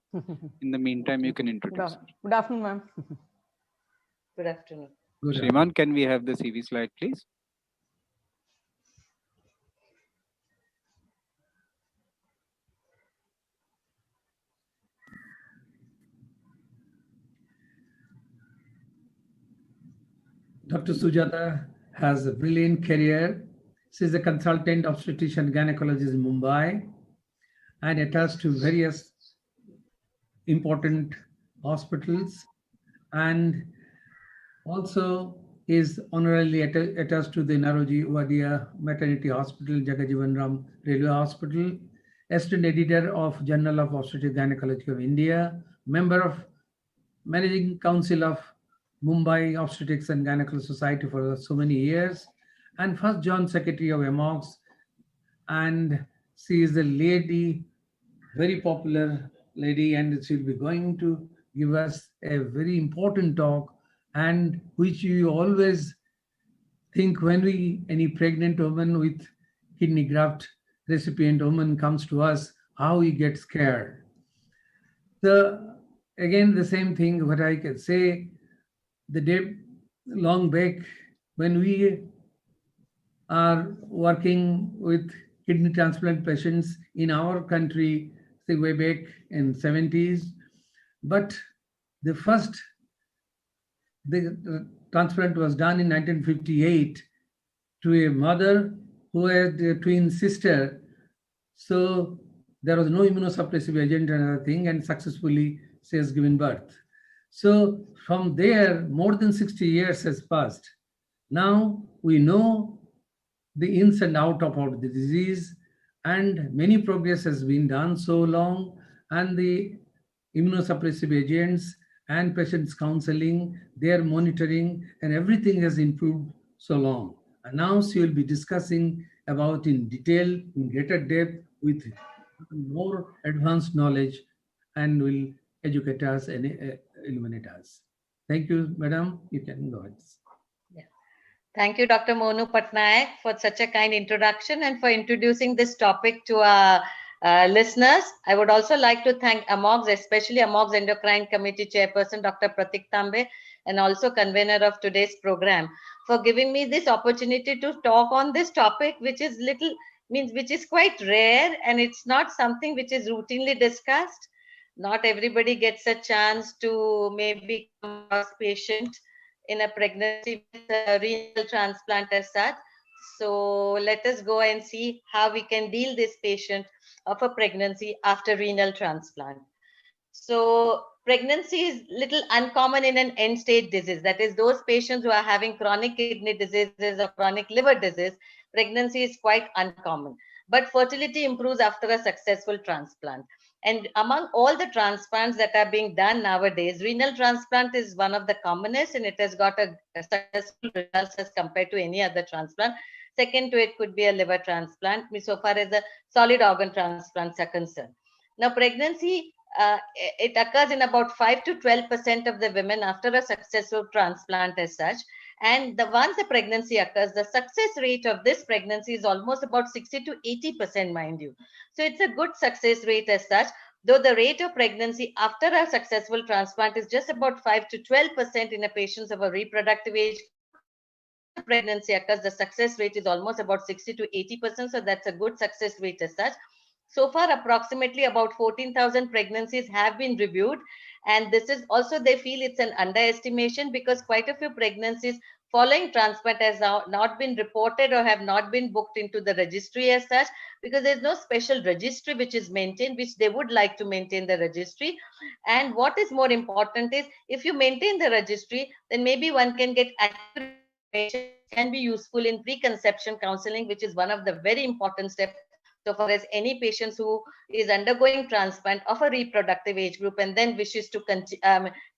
In the meantime, you can introduce her. Good afternoon, ma'am. Good afternoon. Shriman, can we have the CV slide, please? Dr. Sujata has a brilliant career. She is a consultant obstetrician gynecologist in Mumbai and attached to various important hospitals, and also is honorarily attached to the Naroji Wadia Maternity Hospital, Jagajivan Ram Railway Hospital, assistant editor of Journal of Obstetric Gynecology of India, member of managing council of Mumbai Obstetrics and Gynecology Society for so many years, and first Joint Secretary of EMOGS. And she is a lady, very popular lady, and she'll be going to give us a very important talk, and which you always think when any pregnant woman with kidney graft recipient woman comes to us, how we get scared. So again, the same thing, what I can say, the day long back when we are working with kidney transplant patients in our country, say way back in 70s. But the first transplant was done in 1958 to a mother who had a twin sister. So there was no immunosuppressive agent and other thing, and successfully she has given birth. So from there, more than 60 years has passed. Now we know the ins and out of the disease, and many progress has been done so long, and the immunosuppressive agents and patients counseling, their monitoring, and everything has improved so long. And now she will be discussing about in detail, in greater depth, with more advanced knowledge, and will educate us and illuminate us. Thank you, madam. You can go ahead. Thank you, Dr. Monu Patnaik, for such a kind introduction and for introducing this topic to our listeners. I would also like to thank AMOGS, especially AMOGS Endocrine Committee Chairperson, Dr. Pratik Tambe, and also convener of today's program, for giving me this opportunity to talk on this topic, which is which is quite rare, and it's not something which is routinely discussed. Not everybody gets a chance to maybe come across patient in a pregnancy with a renal transplant as such. So let us go and see how we can deal this patient of a pregnancy after renal transplant. So pregnancy is little uncommon in an end stage disease. That is, those patients who are having chronic kidney diseases or chronic liver disease, pregnancy is quite uncommon. But fertility improves after a successful transplant. And among all the transplants that are being done nowadays, renal transplant is one of the commonest, and it has got a successful results as compared to any other transplant. Second to it could be a liver transplant, so far as the solid organ transplants are concerned. Now, pregnancy, it occurs in about 5 to 12% of the women after a successful transplant as such. And once the pregnancy occurs, the success rate of this pregnancy is almost about 60 to 80%, mind you. So it's a good success rate as such, though the rate of pregnancy after a successful transplant is just about 5 to 12% in a patients of a reproductive age. Once the pregnancy occurs, the success rate is almost about 60 to 80%. So that's a good success rate as such. So far, approximately about 14,000 pregnancies have been reviewed. And this is also, they feel it's an underestimation, because quite a few pregnancies following transplant has not been reported or have not been booked into the registry as such, because there's no special registry which is maintained, which they would like to maintain the registry. And what is more important is, if you maintain the registry, then maybe one can get accurate information which can be useful in preconception counseling, which is one of the very important steps so far as any patients who is undergoing transplant of a reproductive age group and then wishes to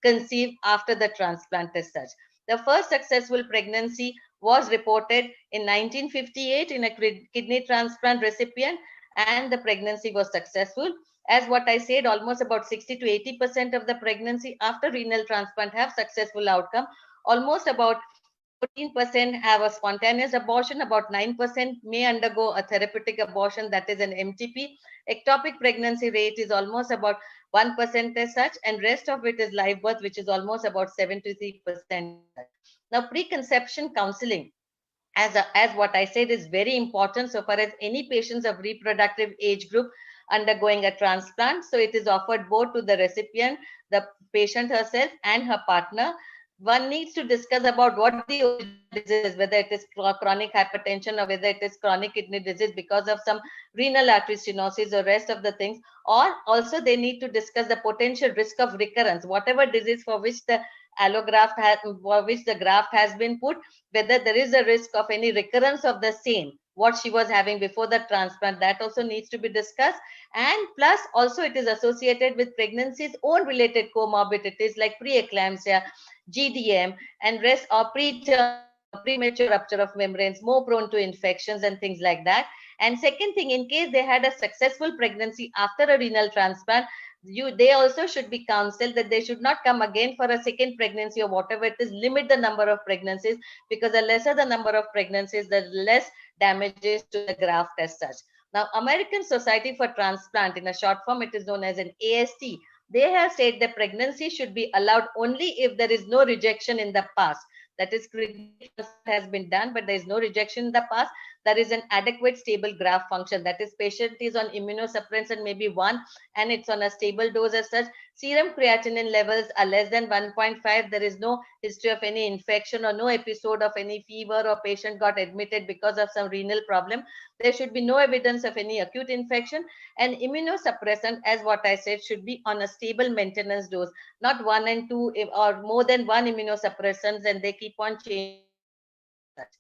conceive after the transplant as such. The first successful pregnancy was reported in 1958 in a kidney transplant recipient, and the pregnancy was successful. As what I said, almost about 60 to 80% of the pregnancy after renal transplant have successful outcome. Almost about 14% have a spontaneous abortion, about 9% may undergo a therapeutic abortion, that is an MTP. Ectopic pregnancy rate is almost about 1% as such, and rest of it is live birth, which is almost about 73%. Now, preconception counseling, as what I said, is very important so far as any patients of reproductive age group undergoing a transplant. So it is offered both to the recipient, the patient herself, and her partner. One needs to discuss about what the original disease is, whether it is chronic hypertension or whether it is chronic kidney disease because of some renal artery stenosis or rest of the things. Or also they need to discuss the potential risk of recurrence, whatever disease for which the allograft has, for which the graft has been put, whether there is a risk of any recurrence of the same. what she was having before the transplant, that also needs to be discussed. And plus also it is associated with pregnancy's own related comorbidities like preeclampsia, GDM, and rest or preterm premature rupture of membranes, more prone to infections and things like that. And second thing, in case they had a successful pregnancy after a renal transplant, they also should be counseled that they should not come again for a second pregnancy or whatever it is. Limit the number of pregnancies, because the lesser the number of pregnancies, the less damages to the graft as such. Now, American Society for Transplant, in a short form, it is known as an AST. They have said that pregnancy should be allowed only if there is no rejection in the past. That is, kidney transplant has been done, but there is no rejection in the past. There is an adequate stable graft function. That is, patient is on immunosuppressant maybe 1, and it's on a stable dose as such. Serum creatinine levels are less than 1.5. There is no history of any infection or no episode of any fever, or patient got admitted because of some renal problem. There should be no evidence of any acute infection. And immunosuppressant, as what I said, should be on a stable maintenance dose, not 1 and 2 or more than 1 immunosuppressants, and they keep on changing as such.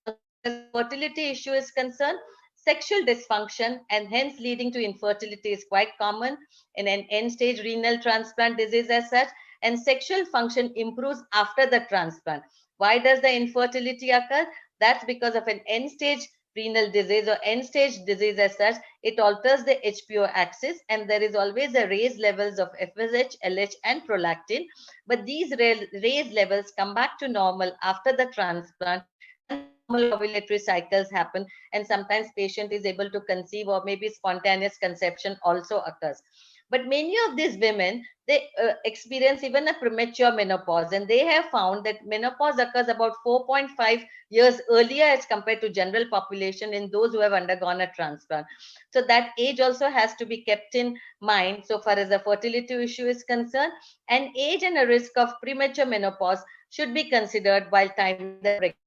Now, as the fertility issue is concerned, sexual dysfunction and hence leading to infertility is quite common in an end-stage renal transplant disease as such, and sexual function improves after the transplant. Why does the infertility occur? That's because of an end-stage renal disease or end-stage disease as such. It alters the HPO axis, and there is always a raised levels of FSH, LH, and prolactin. But these raised levels come back to normal after the transplant, and the normal ovulatory cycles happen, and sometimes patient is able to conceive, or maybe spontaneous conception also occurs. But many of these women, they experience even a premature menopause, and they have found that menopause occurs about 4.5 years earlier as compared to general population in those who have undergone a transplant. So that age also has to be kept in mind so far as the fertility issue is concerned, and age and a risk of premature menopause should be considered while timing the pregnancy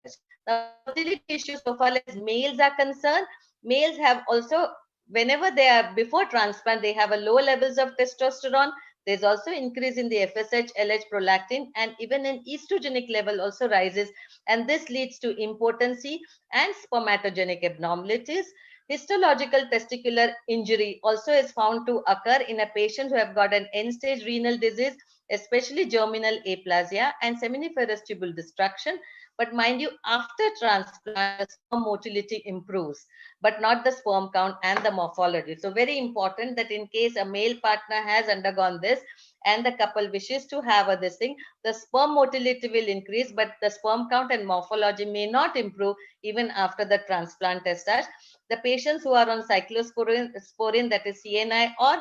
as such. Now, fertility issues so far as males are concerned, males have also, whenever they are before transplant, they have a low levels of testosterone. There's also increase in the FSH, LH, prolactin, and even an estrogenic level also rises, and this leads to impotency and spermatogenic abnormalities. Histological testicular injury also is found to occur in a patient who have got an end-stage renal disease, especially germinal aplasia and seminiferous tubule destruction. But mind you, after transplant, the sperm motility improves, but not the sperm count and the morphology. So very important that in case a male partner has undergone this and the couple wishes to have this thing, the sperm motility will increase, but the sperm count and morphology may not improve even after the transplant as such. The patients who are on cyclosporin, that is CNI, or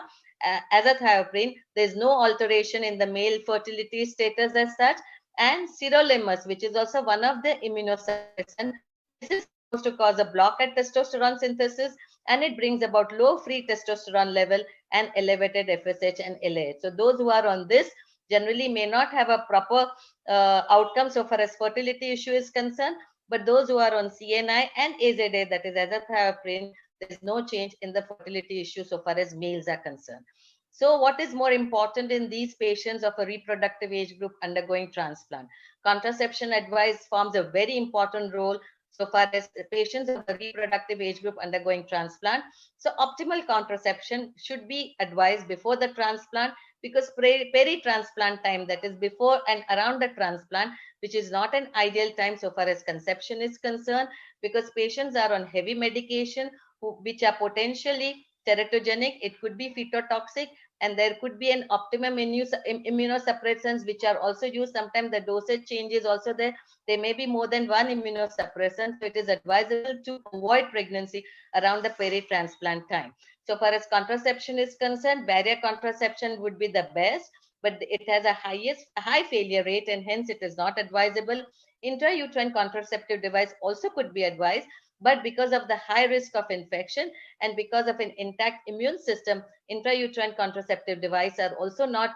azathioprine, there is no alteration in the male fertility status as such. And sirolimus, which is also one of the immunosuppressant, this is supposed to cause a block at testosterone synthesis, and it brings about low free testosterone level and elevated FSH and LH. So those who are on this generally may not have a proper outcome so far as fertility issue is concerned, but those who are on CNI and AZA, that is azathioprine, there is no change in the fertility issue so far as males are concerned. So what is more important in these patients of a reproductive age group undergoing transplant? Contraception advice forms a very important role so far as patients of the reproductive age group undergoing transplant. So optimal contraception should be advised before the transplant, because peri-transplant time, that is before and around the transplant, which is not an ideal time so far as conception is concerned, because patients are on heavy medication which are potentially teratogenic, it could be phytotoxic, and there could be an optimum immunosuppressants which are also used. Sometimes the dosage changes also there. There may be more than one immunosuppressant, so it is advisable to avoid pregnancy around the peri-transplant time. So far as contraception is concerned, barrier contraception would be the best, but it has a high failure rate, and hence it is not advisable. Intrauterine contraceptive device also could be advised, but because of the high risk of infection and because of an intact immune system, intrauterine contraceptive device are also not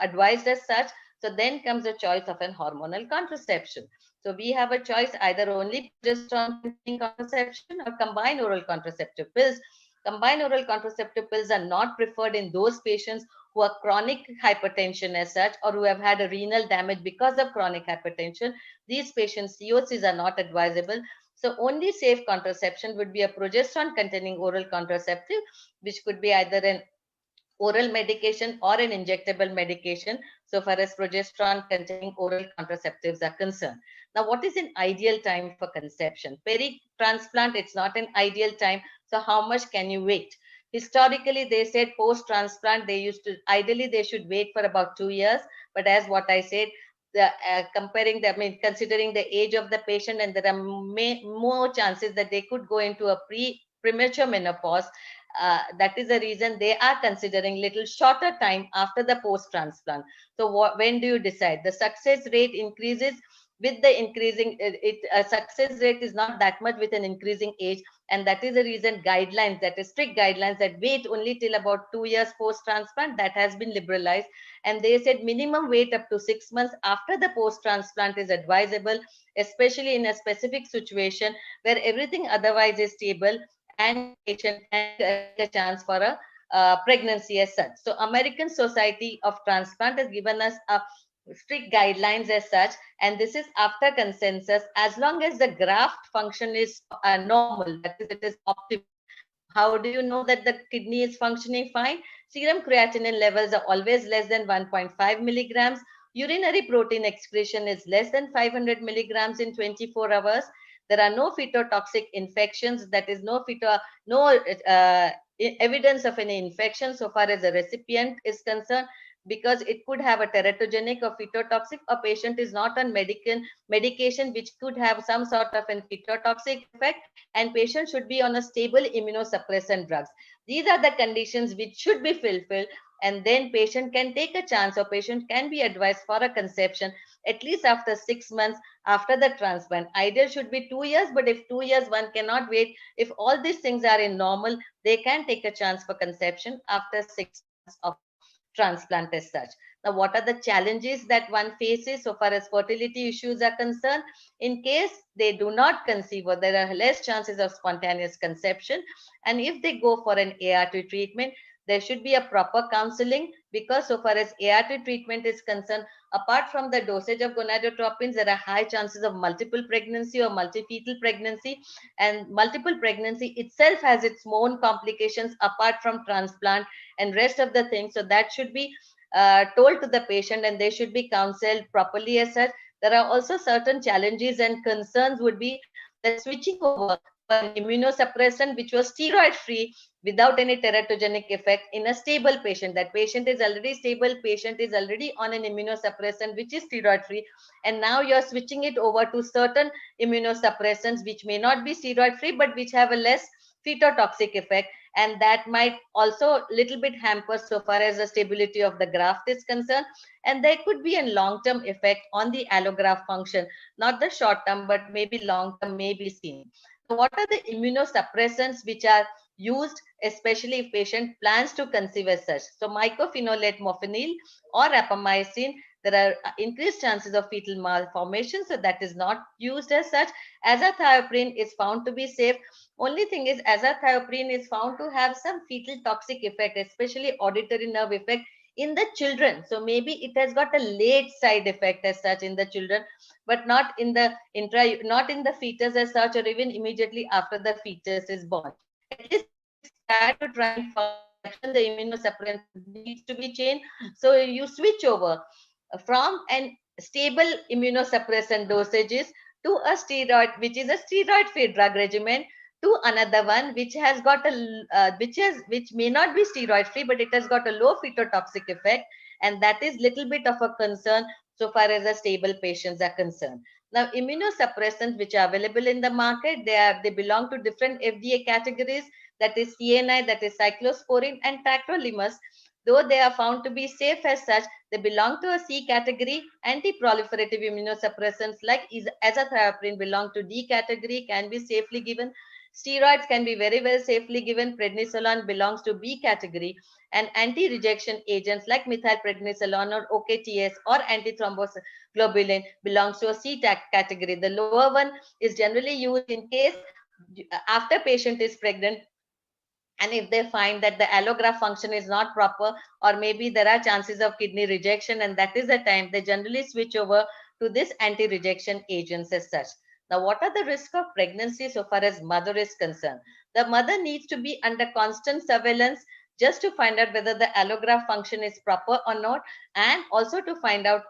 advised as such. So then comes the choice of an hormonal contraception. So we have a choice, either only progesterone containing contraception or combined oral contraceptive pills. Combined oral contraceptive pills are not preferred in those patients who are chronic hypertension as such, or who have had a renal damage because of chronic hypertension, these patients COCs are not advisable. So only safe contraception would be a progesterone containing oral contraceptive, which could be either an oral medication or an injectable medication, so far as progesterone containing oral contraceptives are concerned. Now, what is an ideal time for conception? Peri-transplant, it's not an ideal time. So how much can you wait? Historically, they said post-transplant, they used to, ideally, they should wait for about 2 years. But as what I said, comparing the, I mean, considering the age of the patient, and there are more chances that they could go into a premature menopause. That is the reason they are considering little shorter time after the post transplant. So when do you decide? The success rate increases with the increasing success rate is not that much with an increasing age, and that is the reason guidelines, that is strict guidelines, that wait only till about 2 years post transplant, that has been liberalized. And they said minimum wait up to 6 months after the post transplant is advisable, especially in a specific situation where everything otherwise is stable and patient can take a chance for a pregnancy as such. So American Society of Transplant has given us a strict guidelines as such, and this is after consensus, as long as the graft function is normal, that is, it is optimal. How do you know that the kidney is functioning fine? Serum creatinine levels are always less than 1.5 milligrams. Urinary protein excretion is less than 500 milligrams in 24 hours. There are no phytotoxic infections, that is no evidence of any infection so far as the recipient is concerned, because it could have a teratogenic or phytotoxic. A patient is not on medication which could have some sort of a phytotoxic effect, and patient should be on a stable immunosuppressant drugs. These are the conditions which should be fulfilled, and then patient can take a chance, or patient can be advised for a conception at least after 6 months after the transplant. Ideal should be 2 years, but if 2 years one cannot wait, if all these things are in normal, they can take a chance for conception after 6 months of transplant as such. Now, what are the challenges that one faces so far as fertility issues are concerned? In case they do not conceive, or there are less chances of spontaneous conception, and if they go for an ART treatment, there should be a proper counseling, because so far as ART treatment is concerned, apart from the dosage of gonadotropins, there are high chances of multiple pregnancy or multifetal pregnancy, and multiple pregnancy itself has its own complications apart from transplant and rest of the things. So that should be told to the patient, and they should be counseled properly as such. There are also certain challenges and concerns would be that switching over to an immunosuppressant which was steroid free without any teratogenic effect in a stable patient. That patient is already stable, patient is already on an immunosuppressant which is steroid free, and now you're switching it over to certain immunosuppressants which may not be steroid free but which have a less phytotoxic effect, and that might also little bit hamper so far as the stability of the graft is concerned. And there could be a long-term effect on the allograft function, not the short-term, but maybe long-term may be seen. So what are the immunosuppressants which are used, especially if patient plans to conceive as such? So mycophenolate mofenyl or rapamycin, there are increased chances of fetal malformation, so that is not used as such. Azathioprine is found to be safe. Only thing is, azathioprine is found to have some fetal toxic effect, especially auditory nerve effect in the children. So maybe it has got a late side effect as such in the children, but not in the not in the fetus as such, or even immediately after the fetus is born. At least prior to trying for conception, the immunosuppressant needs to be changed. So you switch over from an stable immunosuppressant dosages to a steroid, which is a steroid-free drug regimen, to another one which has got a which may not be steroid-free, but it has got a low phytotoxic effect, and that is little bit of a concern so far as the stable patients are concerned. Now, immunosuppressants which are available in the market, they belong to different FDA categories. That is CNI, that is cyclosporin and tacrolimus. Though they are found to be safe as such, they belong to a C category. Anti-proliferative immunosuppressants like azathioprine belong to D category, can be safely given. Steroids can be very well safely given. Prednisolone belongs to B category, and anti-rejection agents like methylprednisolone or OKTS or antithromboglobulin belongs to a C category. The lower one is generally used in case after patient is pregnant, And if they find that the allograft function is not proper, or maybe there are chances of kidney rejection, and that is the time they generally switch over to this anti-rejection agents as such. Now, what are the risks of pregnancy so far as mother is concerned? The mother needs to be under constant surveillance just to find out whether the allograft function is proper or not, and also to find out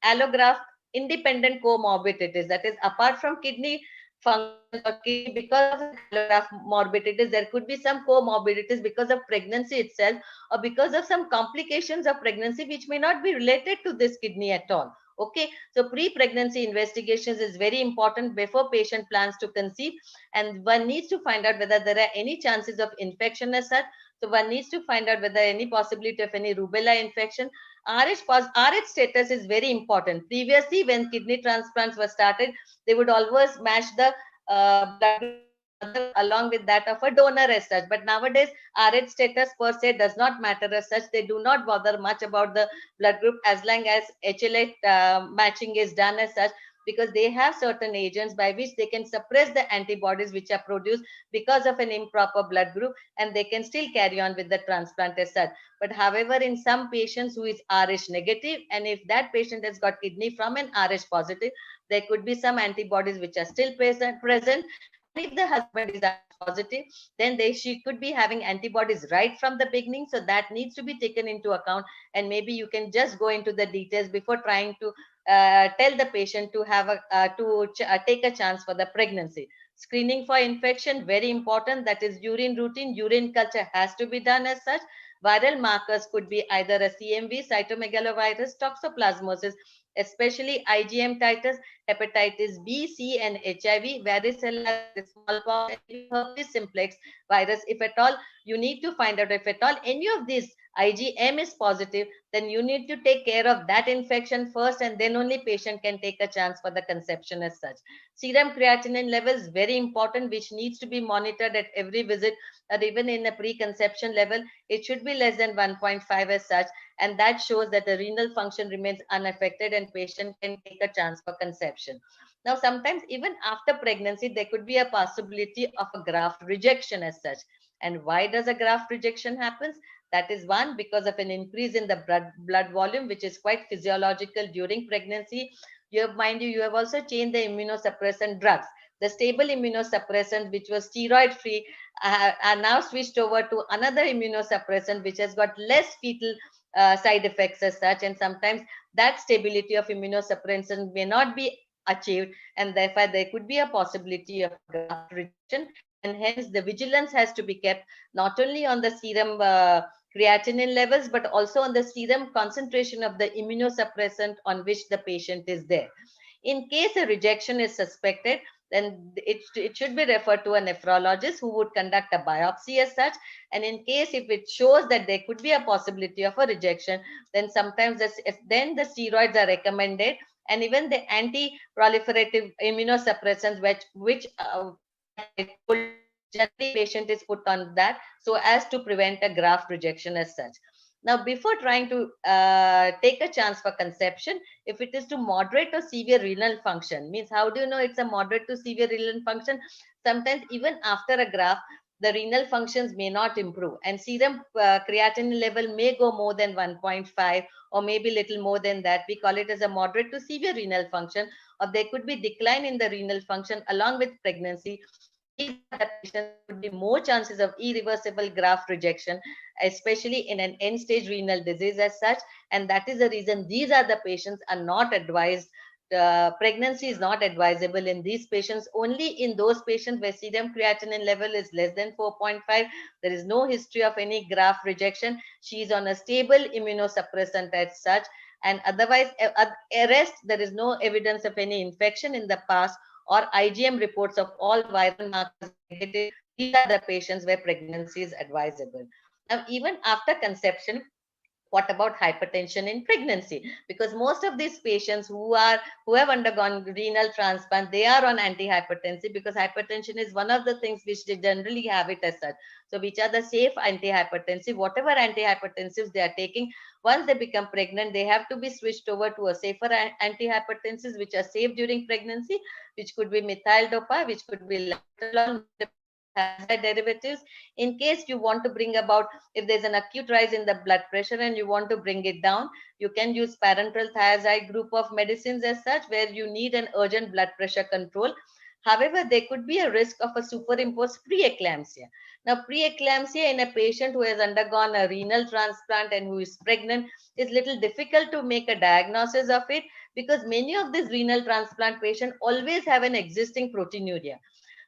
allograft independent comorbidities, that is apart from kidney functions or kidney, because of the allograft morbidities there could be some comorbidities because of pregnancy itself, or because of some complications of pregnancy which may not be related to this kidney at all. Okay, so pre-pregnancy investigations is very important before patient plans to conceive, and one needs to find out whether there are any chances of infection as such. So one needs to find out whether any possibility of any rubella infection. RH status is very important. Previously, when kidney transplants were started, they would always match the blood group of the mother along with that of a donor as such. But nowadays, RH status per se does not matter as such. They do not bother much about the blood group as long as HLA matching is done as such, because they have certain agents by which they can suppress the antibodies which are produced because of an improper blood group, and they can still carry on with the transplant as such. But however, in some patients who is RH negative, and if that patient has got kidney from an RH positive, there could be some antibodies which are still present. And if the husband is RH positive, then she could be having antibodies right from the beginning. So that needs to be taken into account. And maybe you can just go into the details before trying to tell the patient to have take a chance for the pregnancy. Screening for infection, very important. That is urine routine. Urine culture has to be done as such. Viral markers could be either a CMV, cytomegalovirus, toxoplasmosis, especially IgM titers, hepatitis B, C, and HIV, varicella, that is smallpox, and even herpes simplex virus. If at all, you need to find out if at all any of these IgM is positive, then you need to take care of that infection first, and then only patient can take a chance for the conception as such. Serum creatinine levels, very important, which needs to be monitored at every visit, or even in a preconception level. It should be less than 1.5 as such, and that shows that the renal function remains unaffected and patient can take a chance for conception. Now, sometimes even after pregnancy, there could be a possibility of a graft rejection as such. And why does a graft rejection happens? That is one, because of an increase in the blood volume, which is quite physiological during pregnancy. You have, mind you, you have also changed the immunosuppressant drugs. The stable immunosuppressant, which was steroid free, are now switched over to another immunosuppressant, which has got less fetal side effects as such. And sometimes that stability of immunosuppressant may not be achieved, and therefore there could be a possibility of graft rejection. And hence the vigilance has to be kept not only on the serum creatinine levels, but also on the serum concentration of the immunosuppressant on which the patient is there. In case a rejection is suspected, then it should be referred to a nephrologist who would conduct a biopsy as such. And in case if it shows that there could be a possibility of a rejection, then sometimes then the steroids are recommended, and even the anti-proliferative immunosuppressants, which like I told you, generally patient is put on that so as to prevent a graft rejection as such. Now, before trying to take a chance for conception, if it is to moderate or severe renal function, means how do you know it's a moderate to severe renal function? Sometimes even after a graft, the renal functions may not improve, and serum creatinine level may go more than 1.5 or maybe little more than that. We call it as a moderate to severe renal function, or there could be decline in the renal function along with pregnancy. These are the patients there could be more chances of irreversible graft rejection, especially in an end stage renal disease as such. And that is the reason these are the patients are not advised. Pregnancy is not advisable in these patients, only in those patients where serum creatinine level is less than 4.5. There is no history of any graft rejection. She is on a stable immunosuppressant as such. And otherwise, rest, there is no evidence of any infection in the past, or IgM reports of all viral markers negative. These are the patients where pregnancy is advisable. Now, even after conception, what about hypertension in pregnancy? Because most of these patients who have undergone renal transplant, they are on antihypertensive, because hypertension is one of the things which they generally have it as such. So which are the safe antihypertensive? Whatever antihypertensives they are taking, once they become pregnant, they have to be switched over to a safer antihypertensives which are safe during pregnancy, which could be methyl dopa, which could be labetalol, thiazide derivatives. In case you want to bring about, if there's an acute rise in the blood pressure and you want to bring it down, you can use parenteral thiazide group of medicines as such, where you need an urgent blood pressure control. However, there could be a risk of a superimposed preeclampsia. Now, preeclampsia in a patient who has undergone a renal transplant and who is pregnant is little difficult to make a diagnosis of it, because many of these renal transplant patients always have an existing proteinuria.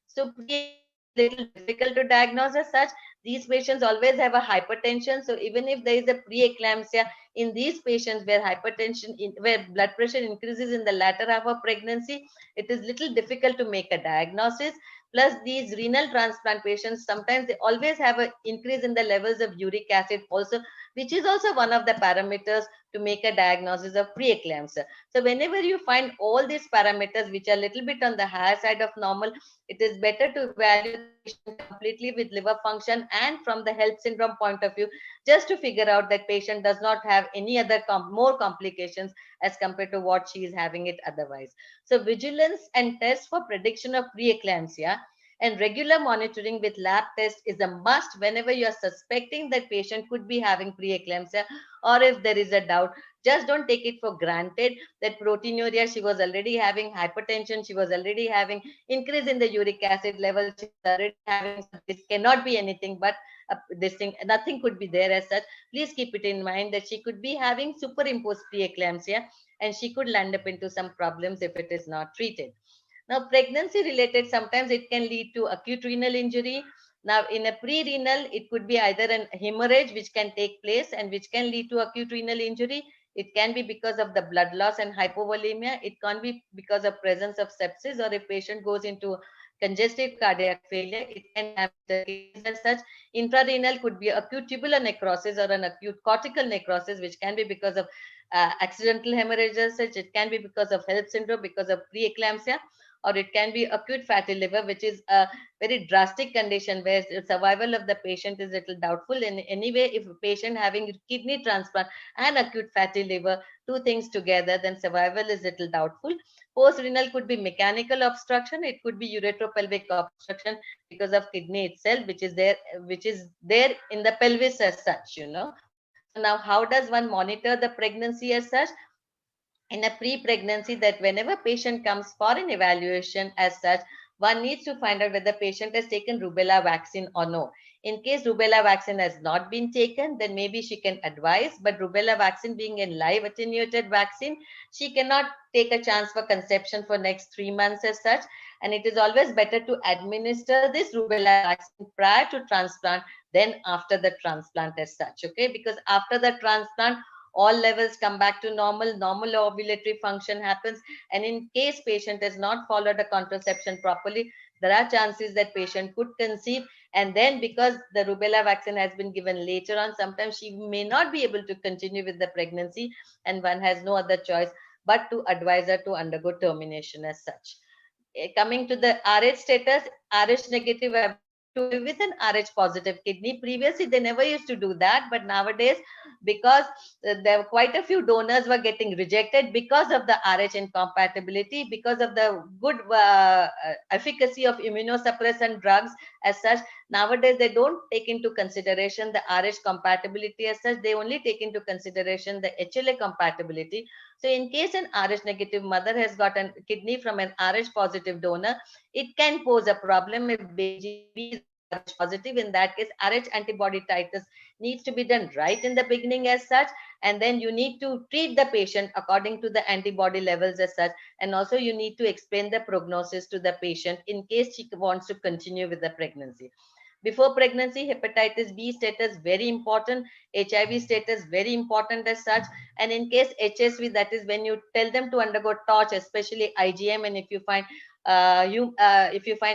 So preeclampsia is little difficult to diagnose as such. These patients always have a hypertension. So even if there is a preeclampsia in these patients where hypertension, where blood pressure increases in the latter half of pregnancy, it is little difficult to make a diagnosis. Plus, these renal transplant patients, sometimes they always have an increase in the levels of uric acid also, which is also one of the parameters to make a diagnosis of preeclampsia. So whenever you find all these parameters which are a little bit on the higher side of normal, it is better to evaluate the patient completely with liver function and from the health syndrome point of view, just to figure out that patient does not have any other more complications as compared to what she is having it otherwise. So vigilance and tests for prediction of preeclampsia and regular monitoring with lab test is a must whenever you are suspecting that patient could be having preeclampsia, or if there is a doubt. Just don't take it for granted that proteinuria, she was already having hypertension, she was already having increase in the uric acid level, she was already having, so this cannot be anything but this thing, nothing could be there as such. Please keep it in mind that she could be having superimposed preeclampsia and she could land up into some problems if it is not treated. Now, pregnancy related, sometimes it can lead to acute renal injury. Now, in a pre-renal, it could be either an hemorrhage which can take place and which can lead to acute renal injury. It can be because of the blood loss and hypovolemia. It can be because of presence of sepsis, or if patient goes into congestive cardiac failure, it can damage the kidneys as such. Intrarenal could be acute tubular necrosis or an acute cortical necrosis, which can be because of accidental hemorrhage as such. It can be because of health syndrome, because of preeclampsia, or it can be acute fatty liver, which is a very drastic condition where the survival of the patient is little doubtful. In anyway, if a patient having kidney transplant and acute fatty liver, two things together, then survival is little doubtful. Post-renal could be mechanical obstruction. It could be uretropelvic obstruction because of kidney itself, which is there in the pelvis as such, you know. So now how does one monitor the pregnancy as such? In a pre-pregnancy, that whenever patient comes for an evaluation as such, one needs to find out whether patient has taken rubella vaccine or no. In case rubella vaccine has not been taken, then maybe she can advise, but rubella vaccine being a live attenuated vaccine, she cannot take a chance for conception for next 3 months as such. And it is always better to administer this rubella vaccine prior to transplant than after the transplant as such, okay? Because after the transplant, all levels come back to normal, normal ovulatory function happens. And in case patient has not followed the contraception properly, there are chances that patient could conceive. And then because the rubella vaccine has been given later on, sometimes she may not be able to continue with the pregnancy, and one has no other choice but to advise her to undergo termination as such. Coming to the RH status, RH negative ability to live with an RH positive kidney. Previously, they never used to do that, but nowadays, because there were quite a few donors were getting rejected because of the RH incompatibility, because of the good efficacy of immunosuppressant drugs as such. Nowadays, they don't take into consideration the RH compatibility as such. They only take into consideration the HLA compatibility. So in case an RH negative mother has got a kidney from an RH positive donor, it can pose a problem if baby is RH positive. In that case, RH antibody titers needs to be done right in the beginning as such, and then you need to treat the patient according to the antibody levels as such, and also you need to explain the prognosis to the patient in case she wants to continue with the pregnancy. Before pregnancy, hepatitis B status very important, HIV status very important as such. And in case HSV, that is when you tell them to undergo TOG, especially IgM, and if you find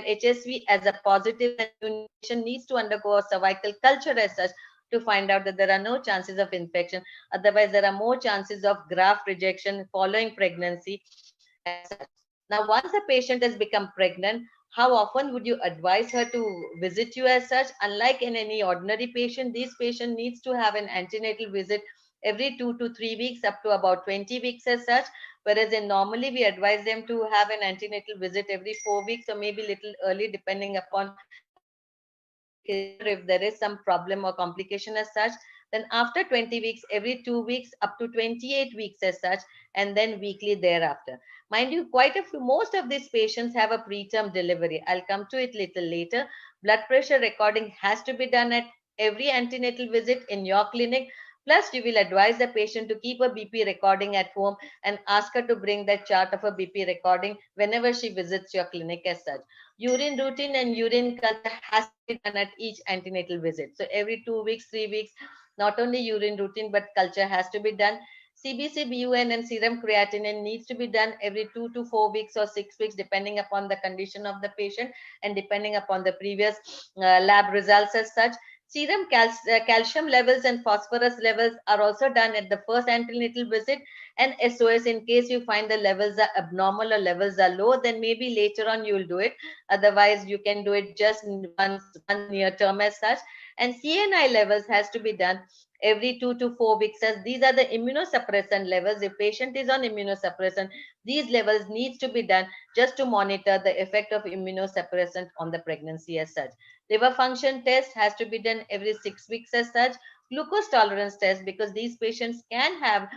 HSV as a positive, then you patient needs to undergo a cervical culture as such to find out that there are no chances of infection. Otherwise, there are more chances of graft rejection following pregnancy as such. Now, once a patient has become pregnant, how often would you advise her to visit you as such? Unlike in any ordinary patient, this patient needs to have an antenatal visit every 2 to 3 weeks, up to about 20 weeks as such. Whereas in normally we advise them to have an antenatal visit every 4 weeks, or maybe little early, depending upon if there is some problem or complication as such, then after 20 weeks, every 2 weeks, up to 28 weeks as such, and then weekly thereafter. Mind you, quite a few, most of these patients have a preterm delivery. I'll come to it little later. Blood pressure recording has to be done at every antenatal visit in your clinic. Plus, you will advise the patient to keep a BP recording at home and ask her to bring that chart of a BP recording whenever she visits your clinic as such. Urine routine and urine culture has to be done at each antenatal visit. So every 2 weeks, 3 weeks, not only urine routine, but culture has to be done. CBC, BUN, and serum creatinine needs to be done every 2 to 4 weeks or 6 weeks, depending upon the condition of the patient and depending upon the previous lab results as such. Serum calcium levels and phosphorus levels are also done at the first antenatal visit, and SOS in case you find the levels are abnormal or levels are low, then maybe later on you will do it. Otherwise, you can do it just once near term as such. And CNI levels has to be done every 2 to 4 weeks, as these are the immunosuppressant levels. If patient is on immunosuppressant, these levels needs to be done just to monitor the effect of immunosuppressant on the pregnancy as such. Liver function test has to be done every 6 weeks as such. Glucose tolerance test, because these patients can have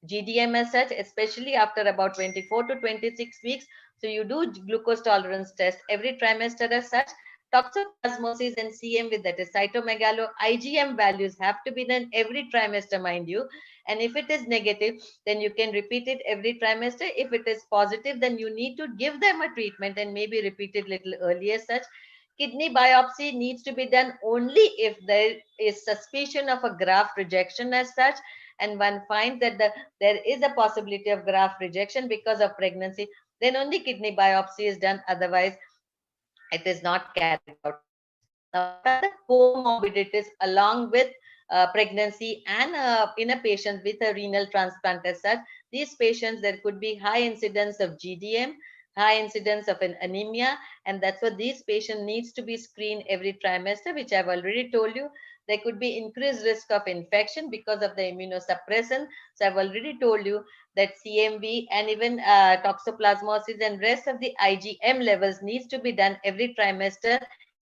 GDM as such, especially after about 24 to 26 weeks. So you do glucose tolerance test every trimester as such. Toxoplasmosis and CM with that is cytomegalo. IgM values have to be done every trimester, mind you. And if it is negative, then you can repeat it every trimester. If it is positive, then you need to give them a treatment and maybe repeat it little earlier such. Kidney biopsy needs to be done only if there is suspicion of a graft rejection as such, and one finds that there is a possibility of graft rejection because of pregnancy, then only kidney biopsy is done. Otherwise, it is not carried out as such. Now, what are the comorbidities along with pregnancy and in a patient with a renal transplant as such? These patients, there could be high incidence of GDM, high incidence of an anemia, and that's what these patients needs to be screened every trimester, which I've already told you. There could be increased risk of infection because of the immunosuppression. So I've already told you that CMV and even toxoplasmosis and rest of the IgM levels needs to be done every trimester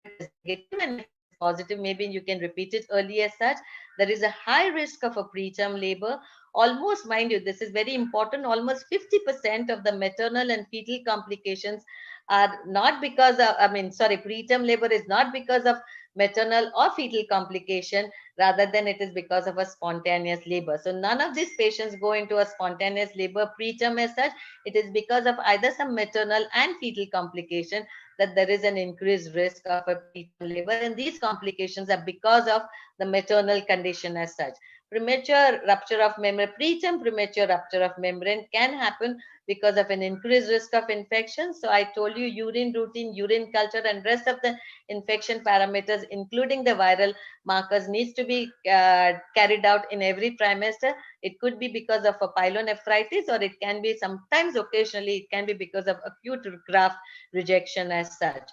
if it is negative, and if it is positive, maybe you can repeat it early as such. There is a high risk of a preterm labor. Almost, mind you, this is very important, almost 50% of the maternal and fetal complications are not because of, preterm labor is not because of maternal or fetal complication, rather than it is because of a spontaneous labor. So none of these patients go into a spontaneous labor preterm as such. It is because of either some maternal and fetal complication that there is an increased risk of a preterm labor, and these complications are because of the maternal condition as such. Premature rupture of membrane, preterm premature rupture of membrane can happen because of an increased risk of infection. So I told you urine routine, urine culture, and rest of the infection parameters, including the viral markers, needs to be carried out in every trimester. It could be because of a pyelonephritis, or it can be sometimes occasionally it can be because of acute graft rejection as such.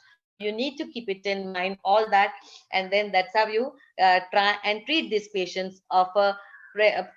So you need to keep it in mind all that, and then that's how you try and treat these patients of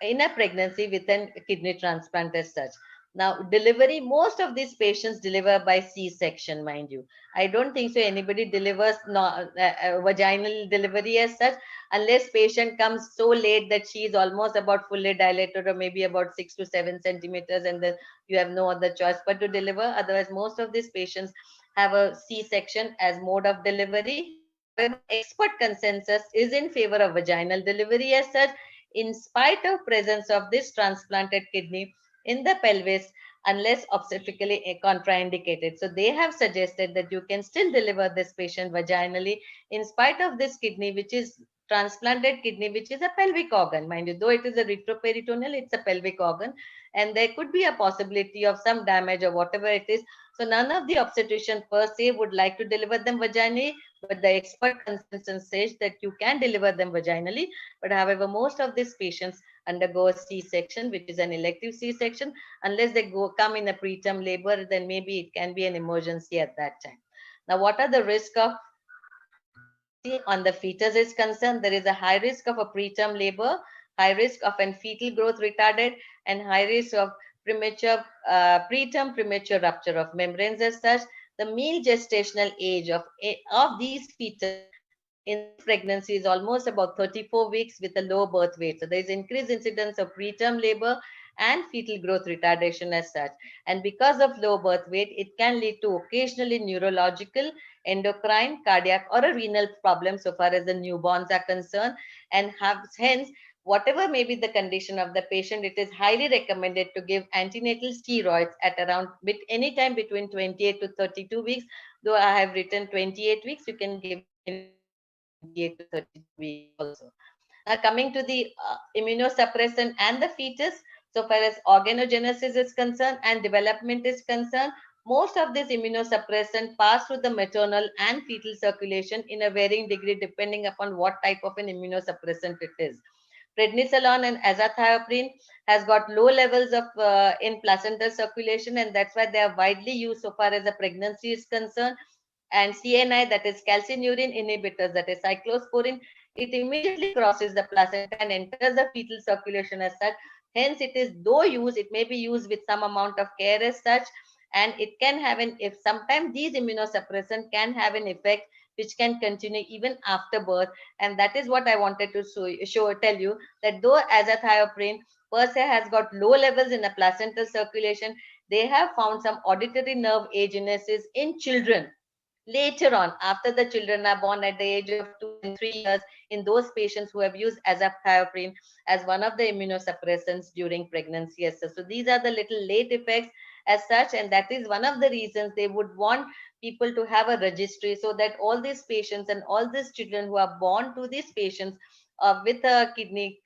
in a pregnancy with a kidney transplant as such. Now, delivery, most of these patients deliver by C-section, mind you. I don't think so anybody delivers vaginal delivery as such, unless patient comes so late that she is almost about fully dilated or maybe about 6 to 7 centimeters, and then you have no other choice but to deliver. Otherwise, most of these patients have a C-section as mode of delivery. However, expert consensus is in favor of vaginal delivery as such, in spite of presence of this transplanted kidney in the pelvis, unless obstetrically contraindicated. So they have suggested that you can still deliver this patient vaginally in spite of this kidney, which is transplanted kidney, which is a pelvic organ. Mind you, though it is a retroperitoneal, it's a pelvic organ, and there could be a possibility of some damage or whatever it is. So none of the obstetrician per se would like to deliver them vaginally, but the expert consensus says that you can deliver them vaginally. But however, most of these patients undergo a C-section, which is an elective C-section. Unless they come in a preterm labor, then maybe it can be an emergency at that time. Now, what are the risk of pregnancy on the fetus is concerned? There is a high risk of a preterm labor, high risk of an fetal growth retarded, and high risk of preterm premature rupture of membranes as such. The mean gestational age of these fetus in this pregnancy is almost about 34 weeks with a low birth weight. So there is increased incidence of preterm labor and fetal growth retardation as such. And because of low birth weight, it can lead to occasionally neurological, endocrine, cardiac, or a renal problem so far as the newborns are concerned. And hence, whatever may be the condition of the patient, it is highly recommended to give antenatal steroids at around any time between 28 to 32 weeks. Though I have written 28 weeks, you can give it anytime between 28 to 32 weeks also. Now, coming to the immunosuppressant and the fetus, so far as organogenesis is concerned and development is concerned, most of this immunosuppressant pass through the maternal and fetal circulation in a varying degree depending upon what type of an immunosuppressant it is. Prednisolone and azathioprine has got low levels of in placental circulation, and that's why they are widely used so far as the pregnancy is concerned. And CNI, that is calcineurin inhibitors, that is cyclosporin, it immediately crosses the placenta and enters the fetal circulation as such. Hence, it is though used, it may be used with some amount of care as such, and it can have an, if sometimes these immunosuppressant can have an effect which can continue even after birth. And that is what I wanted to tell you, that though azathioprine per se has got low levels in the placental circulation, they have found some auditory nerve agenesis in children later on, after the children are born at the age of 2 and 3 years, in those patients who have used azathioprine as one of the immunosuppressants during pregnancy as such. So these are the little late effects as such, and that is one of the reasons they would want people to have a registry, so that all these patients and all these children who are born to these patients with a kidney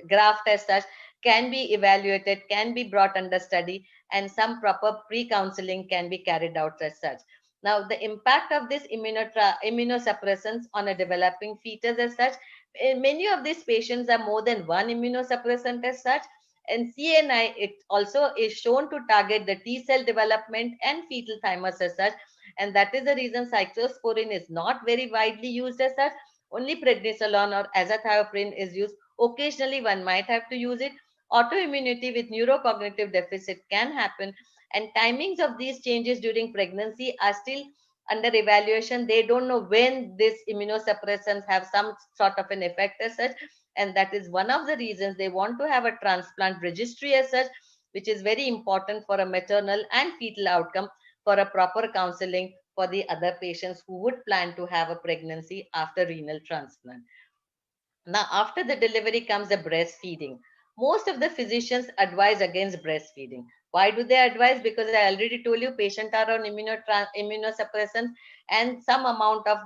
graft as such can be evaluated, can be brought under study, and some proper pre-counseling can be carried out as such. Now, the impact of this immunosuppressants on a developing fetus as such, many of these patients are more than one immunosuppressant as such. And CNI, it also is shown to target the T cell development and fetal thymus as such. And that is the reason cyclosporin is not very widely used as such. Only prednisolone or azathioprine is used. Occasionally, one might have to use it. Autoimmunity with neurocognitive deficit can happen, and timings of these changes during pregnancy are still under evaluation. They don't know when these immunosuppressants have some sort of an effect as such, and that is one of the reasons they want to have a transplant registry as such, which is very important for a maternal and fetal outcome, for a proper counseling for the other patients who would plan to have a pregnancy after renal transplant. Now, after the delivery comes the breastfeeding. Most of the physicians advise against breastfeeding. Why do they advise? Because I already told you, patients are on immunosuppressants, and some amount of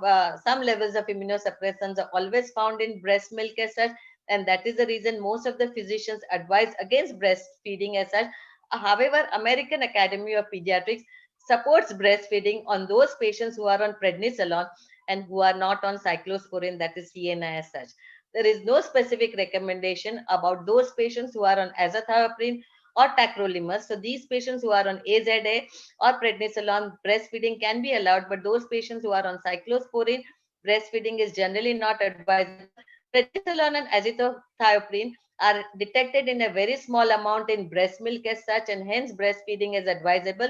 some levels of immunosuppressants are always found in breast milk as such, and that is the reason most of the physicians advise against breastfeeding as such. However, American Academy of Pediatrics supports breastfeeding on those patients who are on prednisolone and who are not on cyclosporin, that is CNI as such. There is no specific recommendation about those patients who are on azathioprine or tacrolimus. So these patients who are on AZA or prednisolone, breastfeeding can be allowed, but those patients who are on cyclosporin, breastfeeding is generally not advisable. Prednisolone and azathioprine are detected in a very small amount in breast milk as such, and hence breastfeeding is advisable.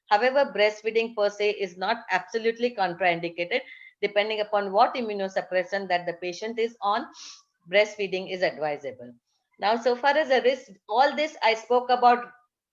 However, breastfeeding per se is not absolutely contraindicated. Depending upon what immunosuppressant that the patient is on, breastfeeding is advisable. Now, so far as a risk, all this I spoke about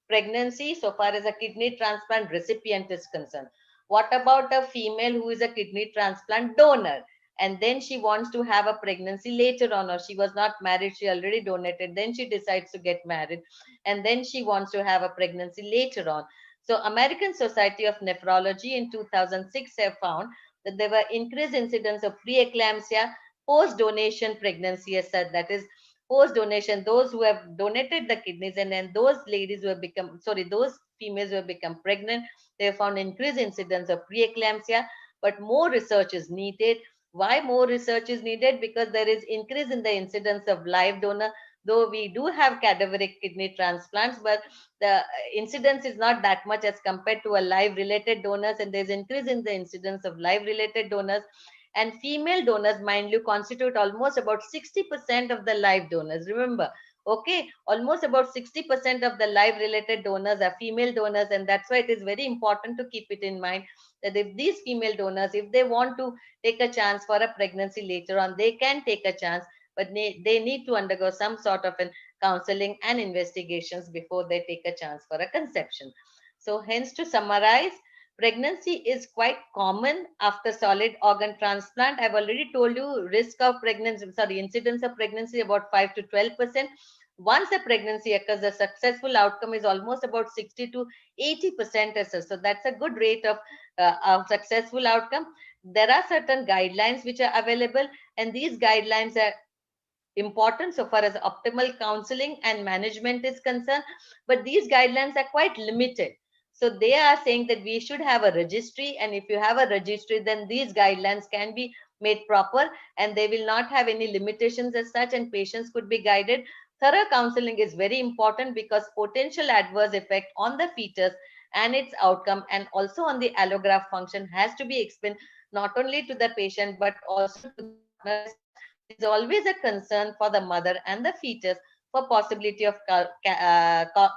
pregnancy, so far as a kidney transplant recipient is concerned. What about a female who is a kidney transplant donor? And then she wants to have a pregnancy later on, or she was not married, she already donated, then she decides to get married, and then she wants to have a pregnancy later on. So American Society of Nephrology in 2006 have found that there were increased incidence of preeclampsia post-donation pregnancy as such. That is, post-donation, those who have donated the kidneys, and then those ladies who have become, sorry, those females who have become pregnant, they have found increased incidence of preeclampsia, but more research is needed. Why more research is needed? Because there is increase in the incidence of live donor, though we do have cadaveric kidney transplants, but the incidence is not that much as compared to a live related donors, and there's increase in the incidence of live related donors. And female donors, mind you, constitute almost about 60% of the live donors. Remember, Okay, almost about 60% of the live related donors are female donors, and that's why it is very important to keep it in mind that if these female donors, if they want to take a chance for a pregnancy later on, they can take a chance, but they need to undergo some sort of an counseling and investigations before they take a chance for a conception. So hence, to summarize, pregnancy is quite common after solid organ transplant. I've already told you risk of pregnancy, sorry, incidence of pregnancy about 5 to 12%. Once a pregnancy occurs, the successful outcome is almost about 60 to 80% or so. So that's a good rate of successful outcome. There are certain guidelines which are available, and these guidelines are important so far as optimal counseling and management is concerned, but these guidelines are quite limited. So they are saying that we should have a registry, and if you have a registry, then these guidelines can be made proper and they will not have any limitations as such, and patients could be guided. Thorough counseling is very important because potential adverse effect on the fetus and its outcome, and also on the allograft function, has to be explained not only to the patient but also to the partner as such. It is always a concern for the mother and the fetus for possibility of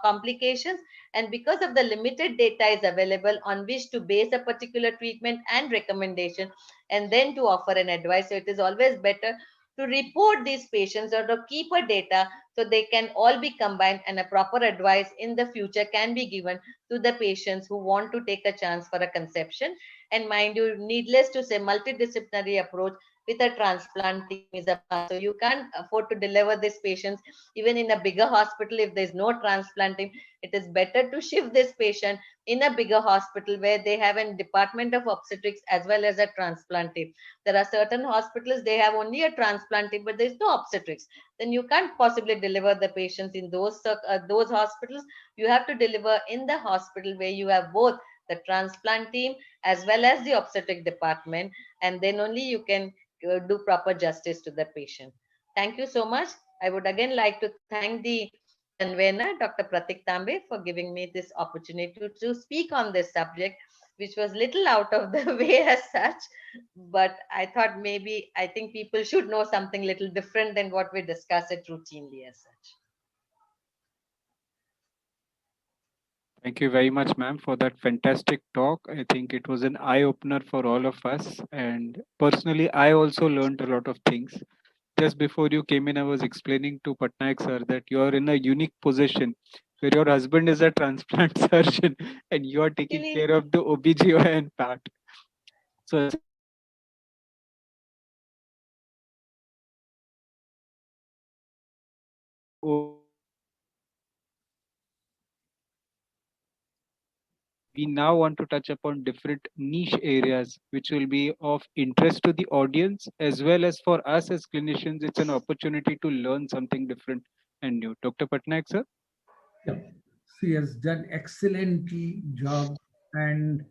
complications, and because of the limited data is available on which to base a particular treatment and recommendation, and then to offer an advice. So it is always better to report these patients or to keep a data so they can all be combined, and a proper advice in the future can be given to the patients who want to take a chance for a conception. And mind you, needless to say, multidisciplinary approach with a transplant team is a must. So you can't afford to deliver these patients even in a bigger hospital if there's no transplant team. It is better to shift this patient in a bigger hospital where they have a department of obstetrics as well as a transplant team. There are certain hospitals, they have only a transplant team, but there's no obstetrics. Then you can't possibly deliver the patients in those hospitals. You have to deliver in the hospital where you have both the transplant team as well as the obstetric department, and then only you can do proper justice to the patient. Thank you so much. I would again like to thank the convener, Dr. Pratik Tambe, for giving me this opportunity to speak on this subject, which was little out of the way as such. But I thought maybe I think people should know something little different than what we discuss it routinely as such. Thank you very much, ma'am, for that fantastic talk. I think it was an eye opener for all of us. And personally, I also learned a lot of things. Just before you came in, I was explaining to Patnaik sir that you are in a unique position where your husband is a transplant surgeon and you are taking Really? care of the OBGYN part. So it's we now want to touch upon different niche areas which will be of interest to the audience as well as for us as clinicians. It's an opportunity to learn something different and new. Dr. Patnaik, sir? Yeah. She has done excellently job and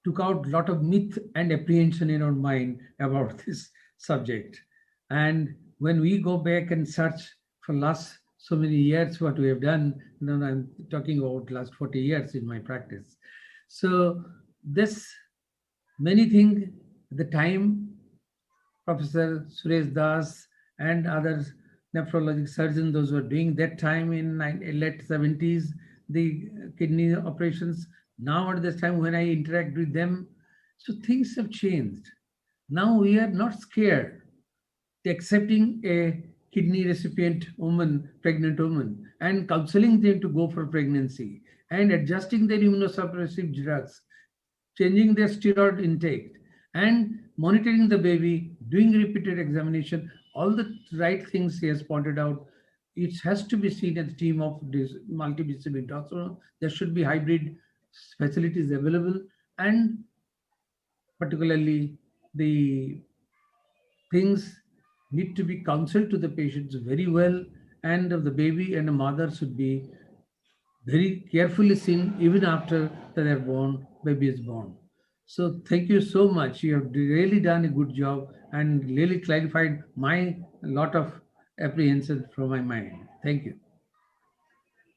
took out a lot of myth and apprehension in our mind about this subject. And when we go back and search for last so many years what we have done, I'm talking about last 40 years in my practice. So this many things at the time Professor Suresh Das and other nephrologic surgeons, those who were doing that time in late 70s, the kidney operations. Now at this time when I interact with them, so things have changed. Now we are not scared to accepting a kidney recipient woman, pregnant woman, and counseling them to go for pregnancy and adjusting their immunosuppressive drugs, changing their steroid intake, and monitoring the baby, doing repeated examination, all the right things he has pointed out. It has to be seen as a team of this multidisciplinary doctors. There should be hybrid facilities available, and particularly the things need to be counseled to the patients very well, and the baby and the mother should be very carefully seen even after they are born, baby is born. So thank you so much. You have really done a good job and really clarified my lot of apprehension from my mind. Thank you.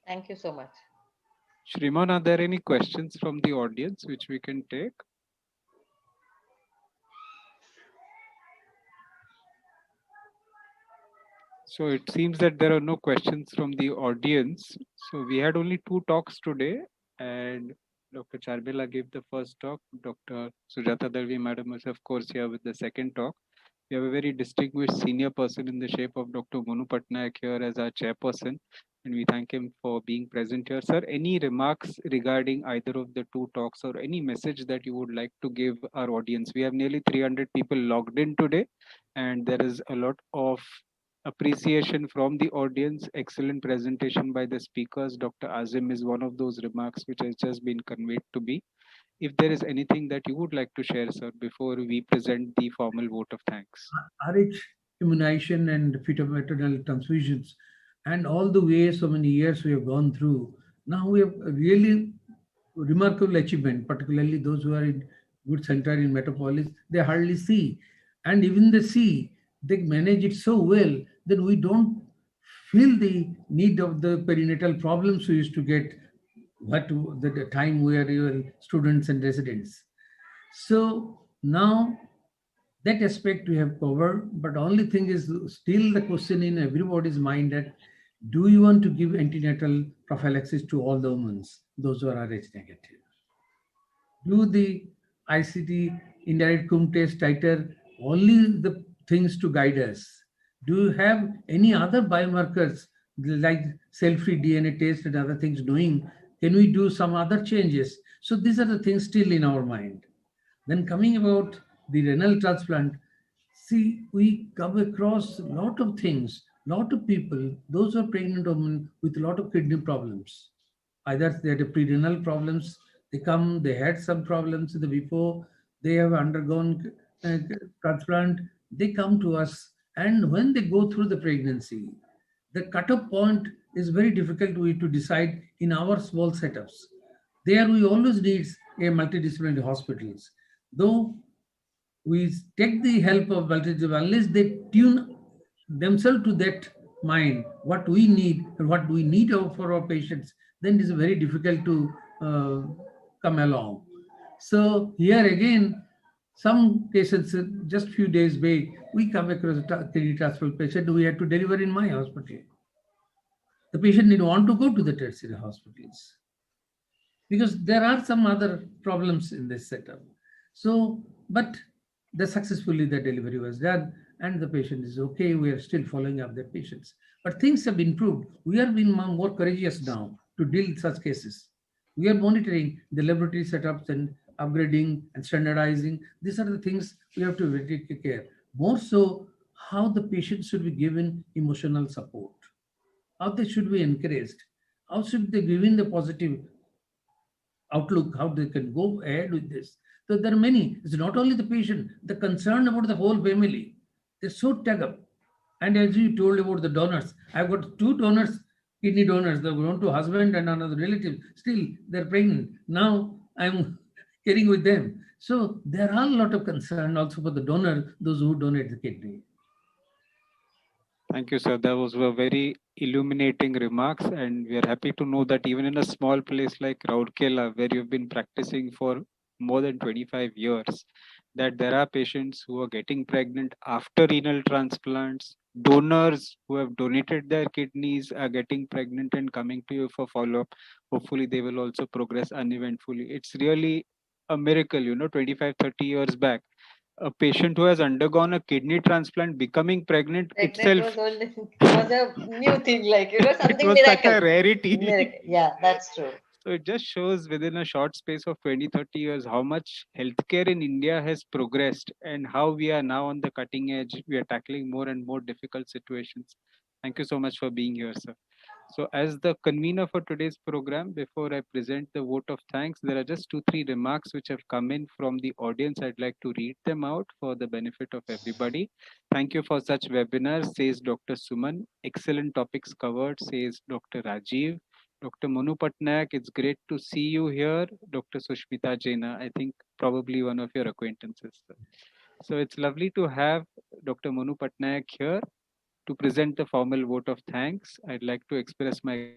Thank you so much. Shriman, are there any questions from the audience which we can take? So it seems that there are no questions from the audience. So we had only two talks today, and Dr. Charbela gave the first talk. Dr. Sujata Dalvi Madam was, of course, here with the second talk. We have a very distinguished senior person in the shape of Dr. Monu Patnaik here as our chairperson, and we thank him for being present here. Sir, any remarks regarding either of the two talks or any message that you would like to give our audience? We have nearly 300 people logged in today, and there is a lot of appreciation from the audience. Excellent presentation by the speakers. Dr. Azim is one of those remarks which has just been conveyed to me. If there is anything that you would like to share, sir, before we present the formal vote of thanks. RH immunization and fetal-maternal transfusions, and all the way so many years we have gone through. Now we have a really remarkable achievement, particularly those who are in good center in metropolis. They hardly see, and even they see, they manage it so well that we don't feel the need of the perinatal problems we used to get what the time we were students and residents. So now that aspect we have covered, but only thing is still the question in everybody's mind that do you want to give antenatal prophylaxis to all the women, those who are Rh negative? Do the ICT indirect cum test titer only the things to guide us? Do you have any other biomarkers like cell-free DNA test and other things doing? Can we do some other changes? So these are the things still in our mind. Then coming about the renal transplant, see, we come across a lot of things, lot of people, those who are pregnant women with a lot of kidney problems. Either they had pre-renal problems, they come, they had some problems before, they have undergone transplant, they come to us, and when they go through the pregnancy, the cutoff point is very difficult to decide in our small setups. There we always need a multidisciplinary hospitals. Though we take the help of multidisciplinary, unless they tune themselves to that mind, what we need and what we need for our patients, then it is very difficult to come along. So here again, some cases, just few days back, we come across a kidney transplant patient we had to deliver in my hospital. The patient didn't want to go to the tertiary hospitals because there are some other problems in this setup. So, but successfully the delivery was done and the patient is okay. We are still following up the patients. But things have improved. We are being more courageous now to deal with such cases. We are monitoring the laboratory setups and upgrading and standardizing. These are the things we have to take care. More so, how the patient should be given emotional support, how they should be encouraged, how should they given the positive outlook, how they can go ahead with this. So there are many. It's not only the patient, the concern about the whole family. They're so tag up. And as you told about the donors, I've got two donors, kidney donors. They've gone to husband and another relative. Still, they're pregnant. Now I'm caring with them. So there are a lot of concern also for the donor, those who donate the kidney. Thank you, sir. That was a very illuminating remarks, and we are happy to know that even in a small place like Rourkela, where you've been practicing for more than 25 years, that there are patients who are getting pregnant after renal transplants. Donors who have donated their kidneys are getting pregnant and coming to you for follow-up. Hopefully, they will also progress uneventfully. It's really a miracle, 25, 30 years back a patient who has undergone a kidney transplant becoming pregnant Pregnant itself was only was a new thing, like it something was such miracle. a rarity. Miracle. Yeah, that's true. So it just shows within a short space of 20, 30 years how much healthcare in India has progressed and how we are now on the cutting edge. We are tackling more and more difficult situations. Thank you so much for being here, sir. So, as the convener for today's program, before I present the vote of thanks, there are just two, three remarks which have come in from the audience. I'd like to read them out for the benefit of everybody. Thank you for such webinars, says Dr. Suman. Excellent topics covered, says Dr. Rajiv. Dr. Monu Patnaik, it's great to see you here. Dr. Sushmita Jaina, I think probably one of your acquaintances. So it's lovely to have Dr. Monu Patnaik here to present the formal vote of thanks. I'd like to express my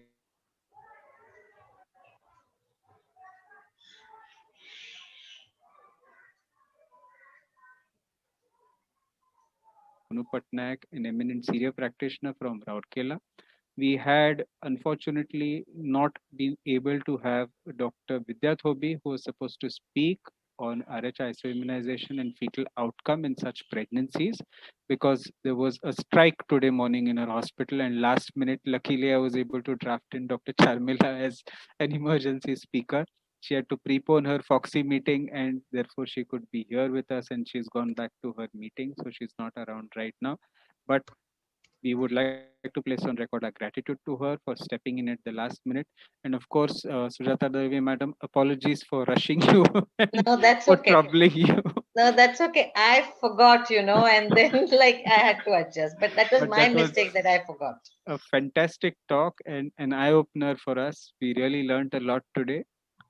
Monu Patnaik, an eminent senior practitioner from Rourkela. We had unfortunately not been able to have Dr. Vidya Thobi, who was supposed to speak on RH isoimmunization and fetal outcome in such pregnancies, because there was a strike today morning in our hospital, and last minute, luckily, I was able to draft in Dr. Charmila as an emergency speaker. She had to prepone her Foxy meeting, and therefore she could be here with us, and she's gone back to her meeting, so she's not around right now. But we would like to place on record our gratitude to her for stepping in at the last minute. And of course, Sujata Devi, madam, apologies for rushing you and No, that's for okay. troubling you. No, that's okay. I forgot, and then like I had to adjust. But that was But my that was mistake that I forgot. a fantastic talk and an eye opener for us. We really learned a lot today.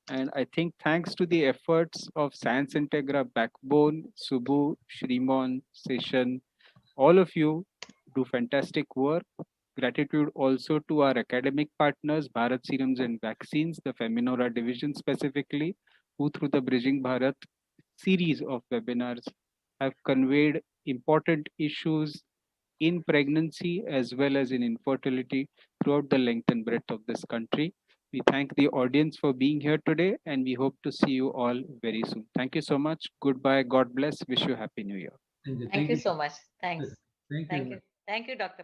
And I think thanks to the efforts of Science Integra Backbone, Subbu, Shrimon, Session, all of you do fantastic work. Gratitude also to our academic partners, Bharat Serums and Vaccines, the Feminora division specifically, who through the Bridging Bharat series of webinars have conveyed important issues in pregnancy as well as in infertility throughout the length and breadth of this country. We thank the audience for being here today and we hope to see you all very soon. Thank you so much. Goodbye. God bless. Wish you Happy New Year. Thank you. Thank you so much. Thanks. Thank you. Thank you. Thank you, Dr.